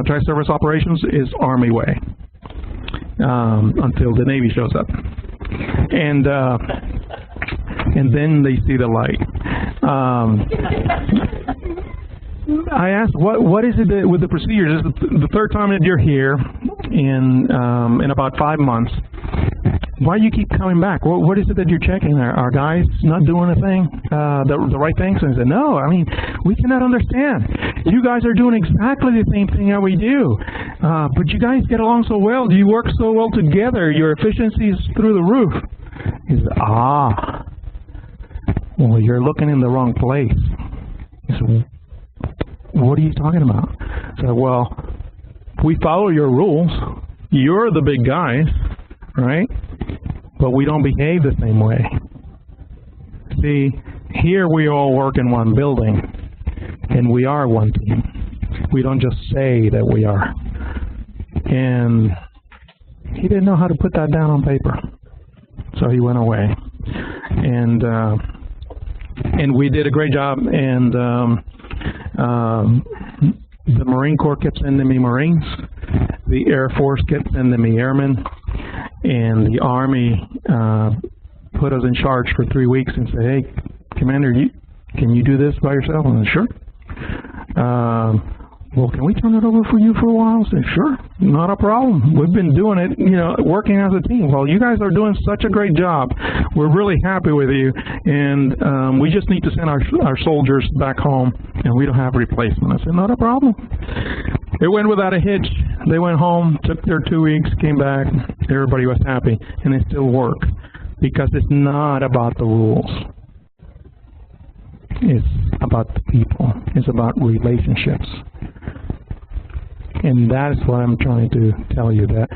[SPEAKER 8] tri-service operations is Army way until the Navy shows up, and then they see the light." I asked, what is it that, with the procedures? This is the 3rd time that you're here in about 5 months. Why do you keep coming back? What is it that you're checking? Are guys not doing a thing, the right things? And I said, no, I mean, we cannot understand. You guys are doing exactly the same thing that we do. But you guys get along so well. You work so well together. Your efficiency is through the roof. He said, well, you're looking in the wrong place. He said, what are you talking about? I said, well, we follow your rules. You're the big guys, right? But we don't behave the same way. See, here we all work in one building, and we are one team. We don't just say that we are. And he didn't know how to put that down on paper, so he went away. And we did a great job, and the Marine Corps kept sending me Marines, the Air Force kept sending me airmen, and the Army put us in charge for 3 weeks and said, "Hey, Commander, can you do this by yourself?" I said, "Sure." Well, can we turn it over for you for a while? I said, "Sure, not a problem. We've been doing it, you know, working as a team." "Well, you guys are doing such a great job. We're really happy with you, and we just need to send our soldiers back home, and we don't have replacement." I said, "Not a problem." It went without a hitch. They went home, took their 2 weeks, came back. Everybody was happy, and it still worked because it's not about the rules. It's about the people. It's about relationships. And that is what I'm trying to tell you, that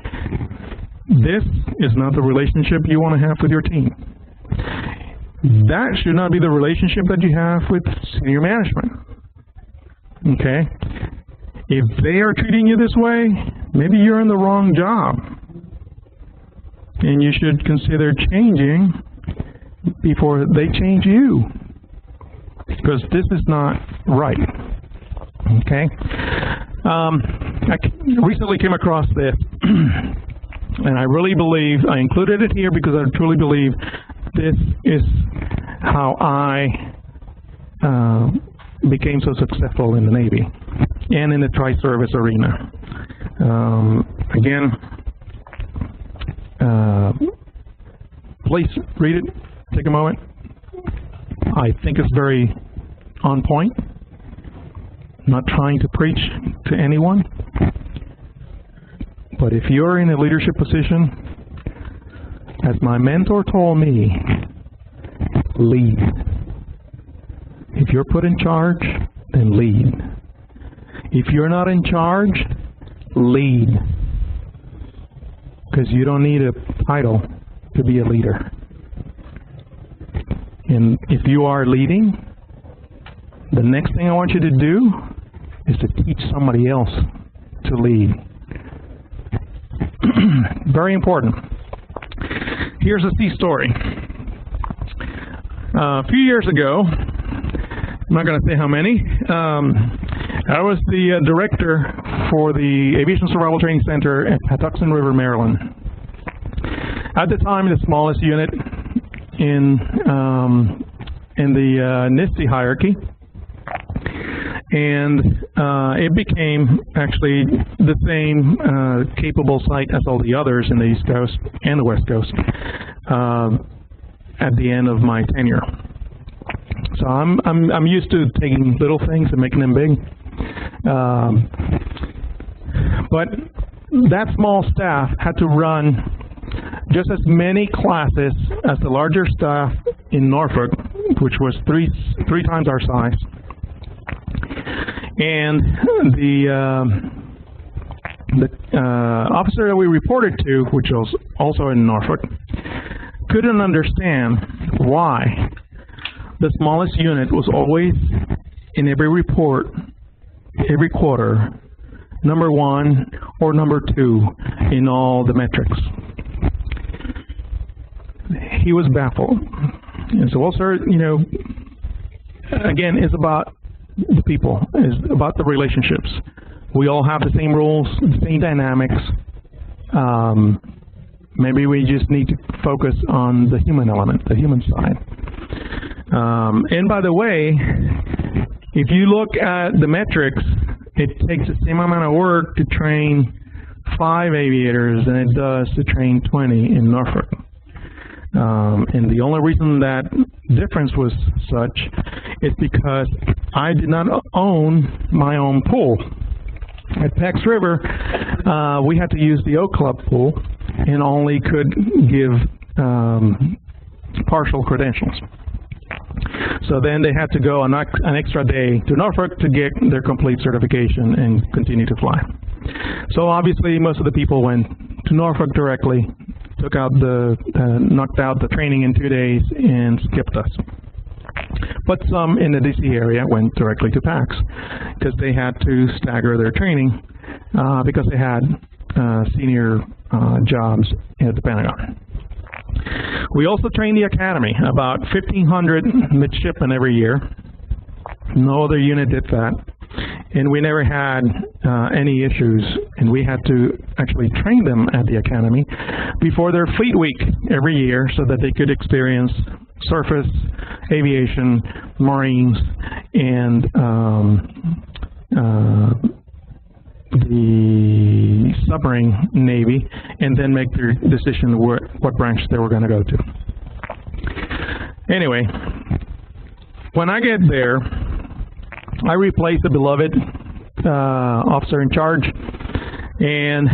[SPEAKER 8] this is not the relationship you want to have with your team. That should not be the relationship that you have with senior management. Okay? If they are treating you this way, maybe you're in the wrong job. And you should consider changing before they change you. Because this is not right. Okay? I recently came across this, and I really believe, I included it here because I truly believe this is how I became so successful in the Navy and in the tri-service arena. Again, please read it, take a moment. I think it's very on point. Not trying to preach to anyone, but if you're in a leadership position, as my mentor told me, lead. If you're put in charge, then lead. If you're not in charge, lead. Because you don't need a title to be a leader. And if you are leading, the next thing I want you to do is to teach somebody else to lead. Very important. Here's a sea story. A few years ago, I'm not going to say how many, I was the director for the Aviation Survival Training Center at Patuxent River, Maryland. At the time, the smallest unit in NIST hierarchy, and it became actually the same capable site as all the others in the East Coast and the West Coast at the end of my tenure. So I'm used to taking little things and making them big. But that small staff had to run just as many classes as the larger staff in Norfolk, which was three times our size. And the officer that we reported to, which was also in Norfolk, couldn't understand why the smallest unit was always in every report, every quarter, number 1 or number 2 in all the metrics. He was baffled. And so, well, sir, you know, again, it's about the people. It's about the relationships. We all have the same rules, the same dynamics. Maybe we just need to focus on the human element, the human side. And by the way, if you look at the metrics, it takes the same amount of work to train 5 aviators than it does to train 20 in Norfolk. And the only reason that difference was such is because I did not own my own pool. At Pax River, we had to use the Oak Club pool and only could give partial credentials. So then they had to go an extra day to Norfolk to get their complete certification and continue to fly. So obviously most of the people went to Norfolk directly, took out knocked out the training in 2 days and skipped us. But some in the DC area went directly to PAX because they had to stagger their training because they had senior jobs at the Pentagon. We also trained the Academy, about 1,500 midshipmen every year. No other unit did that. And we never had any issues, and we had to actually train them at the Academy before their Fleet Week every year so that they could experience surface, aviation, Marines, and the submarine Navy, and then make their decision what branch they were going to go to. Anyway, when I get there, I replaced the beloved officer in charge, and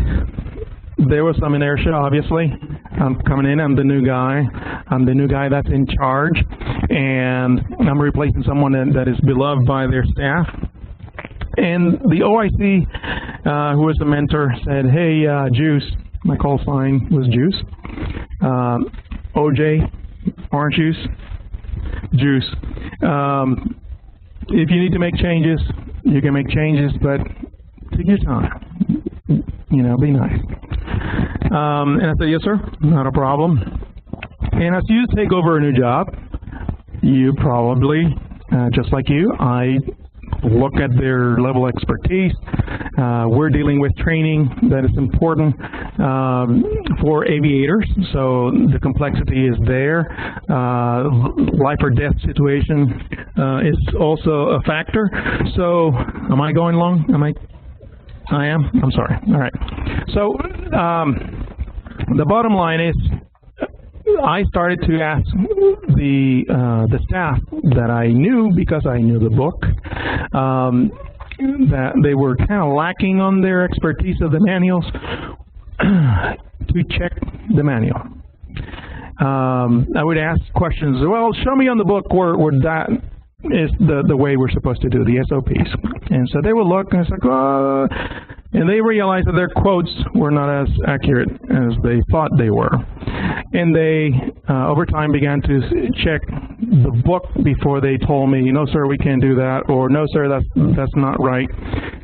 [SPEAKER 8] there was some inertia, obviously. I'm coming in, I'm the new guy. I'm the new guy that's in charge, and I'm replacing someone that is beloved by their staff. And the OIC, who was the mentor, said, hey, Juice, my call sign was Juice. OJ, orange juice, Juice. If you need to make changes, you can make changes, but take your time. You know, be nice. And I said, yes, sir, not a problem. And as you take over a new job, you probably, just like you, I look at their level of expertise. We're dealing with training that is important for aviators, so the complexity is there. Life or death situation is also a factor. So, am I going long? I am? I'm sorry. All right. So, the bottom line is, I started to ask the staff that I knew, because I knew the book, that they were kind of lacking on their expertise of the manuals, to check the manual. I would ask questions, well, show me on the book where that is the way we're supposed to do the SOPs. And so they would look, and it's like, oh, and they realized that their quotes were not as accurate as they thought they were. And they, over time, began to check the book before they told me, no, sir, we can't do that, or no, sir, that's not right,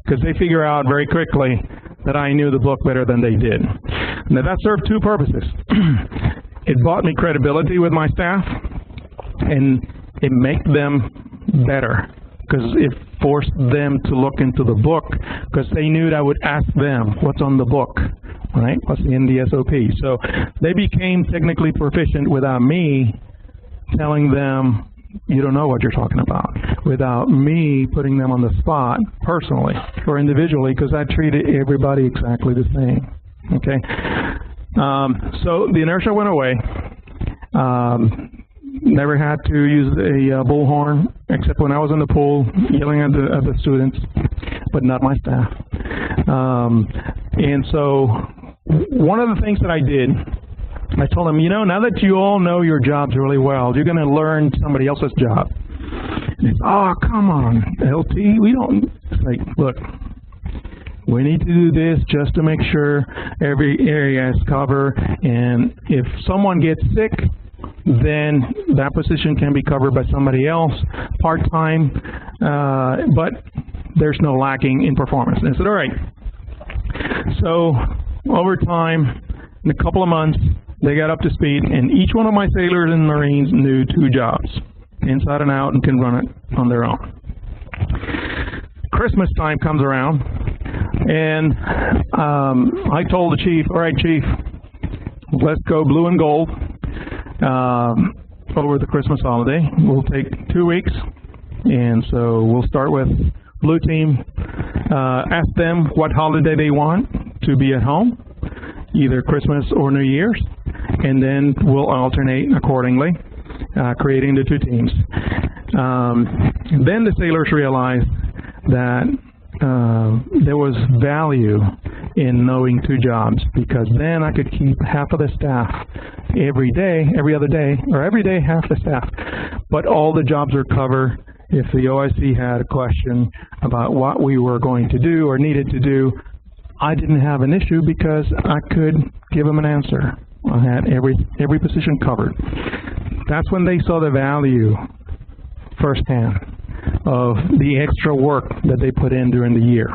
[SPEAKER 8] because they figure out very quickly that I knew the book better than they did. Now, that served two purposes. It bought me credibility with my staff, and it made them better, because it forced them to look into the book, because they knew that I would ask them, what's on the book, right? What's in the SOP? So they became technically proficient without me telling them you don't know what you're talking about without me putting them on the spot personally or individually, because I treated everybody exactly the same. Okay? So the inertia went away. Never had to use a bullhorn except when I was in the pool yelling at the students, but not my staff. And so one of the things that I did, I told them, you know, now that you all know your jobs really well, you're going to learn somebody else's job. And it's, oh, come on, LT, we don't. It's like, look, we need to do this just to make sure every area is covered, and if someone gets sick, then that position can be covered by somebody else, part-time, but there's no lacking in performance. And I said, all right. So over time, in a couple of months, they got up to speed, and each one of my sailors and Marines knew 2 jobs, inside and out, and can run it on their own. Christmas time comes around, and I told the chief, all right, chief, let's go blue and gold over the Christmas holiday. We'll take 2 weeks, and so we'll start with blue team. Ask them what holiday they want to be at home, either Christmas or New Year's, and then we'll alternate accordingly, creating the 2 teams. Then the sailors realized that there was value in knowing 2 jobs, because then I could keep half of the staff every day, every other day, or every day half the staff, but all the jobs are covered. If the OIC had a question about what we were going to do or needed to do, I didn't have an issue because I could give them an answer. I had every position covered. That's when they saw the value firsthand of the extra work that they put in during the year.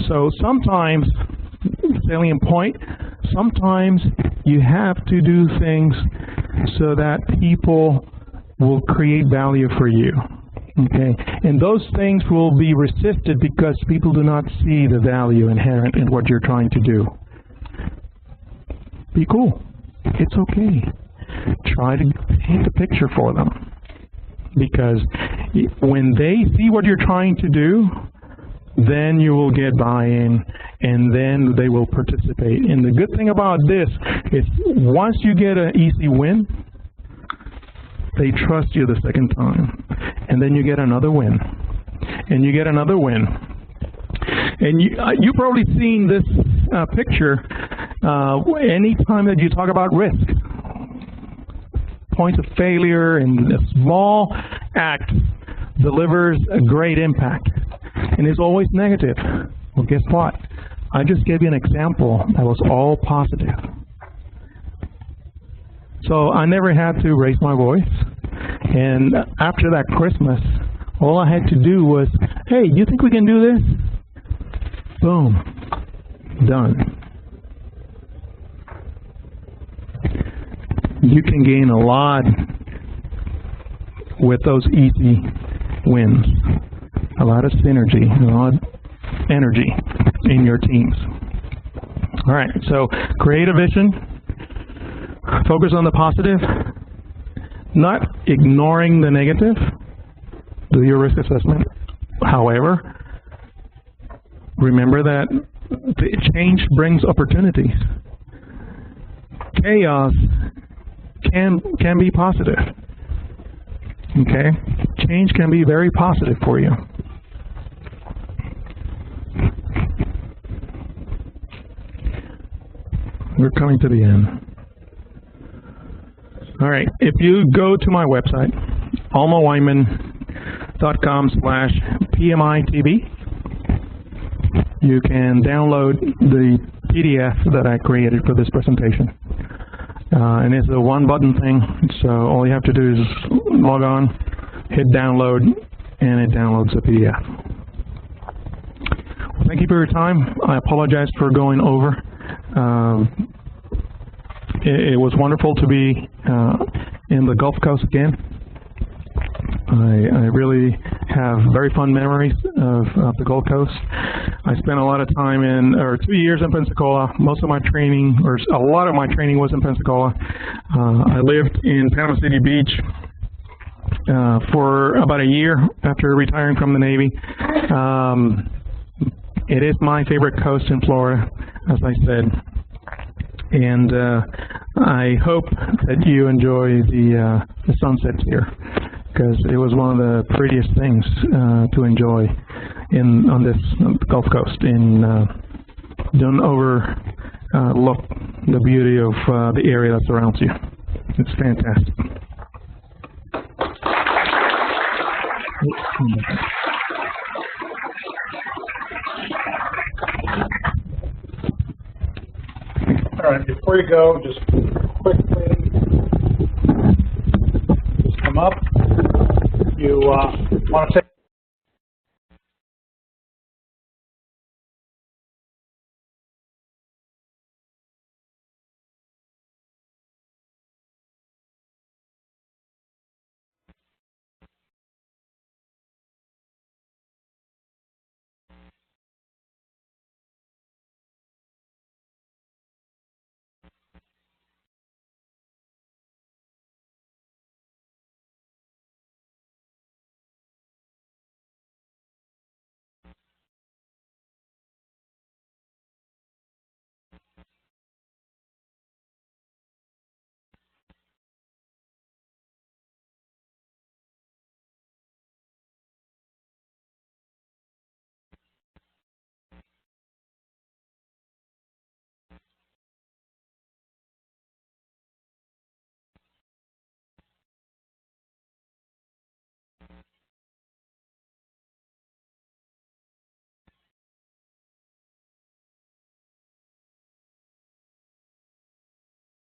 [SPEAKER 8] So sometimes, salient point, sometimes you have to do things so that people will create value for you. Okay, and those things will be resisted because people do not see the value inherent in what you're trying to do. Be cool. It's okay. Try to paint a picture for them, because when they see what you're trying to do, then you will get buy-in, and then they will participate. And the good thing about this is once you get an easy win, they trust you the second time, and then you get another win, and you get another win. And you've probably seen this picture any time that you talk about risk. Points of failure, and a small act delivers a great impact, and it's always negative. Well, guess what? I just gave you an example that was all positive. So I never had to raise my voice, and after that Christmas, all I had to do was, hey, do you think we can do this? Boom. Done. You can gain a lot with those easy wins. A lot of synergy, a lot of energy in your teams. All right, so create a vision. Focus on the positive, not ignoring the negative. Do your risk assessment. However, remember that the change brings opportunities. Chaos can be positive. Okay? Change can be very positive for you. We're coming to the end. All right, if you go to my website, almaweinman.com/PMITV, you can download the PDF that I created for this presentation. And it's a one-button thing, so all you have to do is log on, hit download, and it downloads the PDF. Well, thank you for your time. I apologize for going over. It was wonderful to be in the Gulf Coast again. I really have very fond memories of the Gulf Coast. I spent a lot of time 2 years in Pensacola. Most of my training, or a lot of my training, was in Pensacola. I lived in Panama City Beach for about a year after retiring from the Navy. It is my favorite coast in Florida, as I said, and I hope that you enjoy the sunsets here, because it was one of the prettiest things to enjoy on this Gulf Coast. And don't overlook the beauty of the area that surrounds you. It's fantastic.
[SPEAKER 1] All right, before you go, just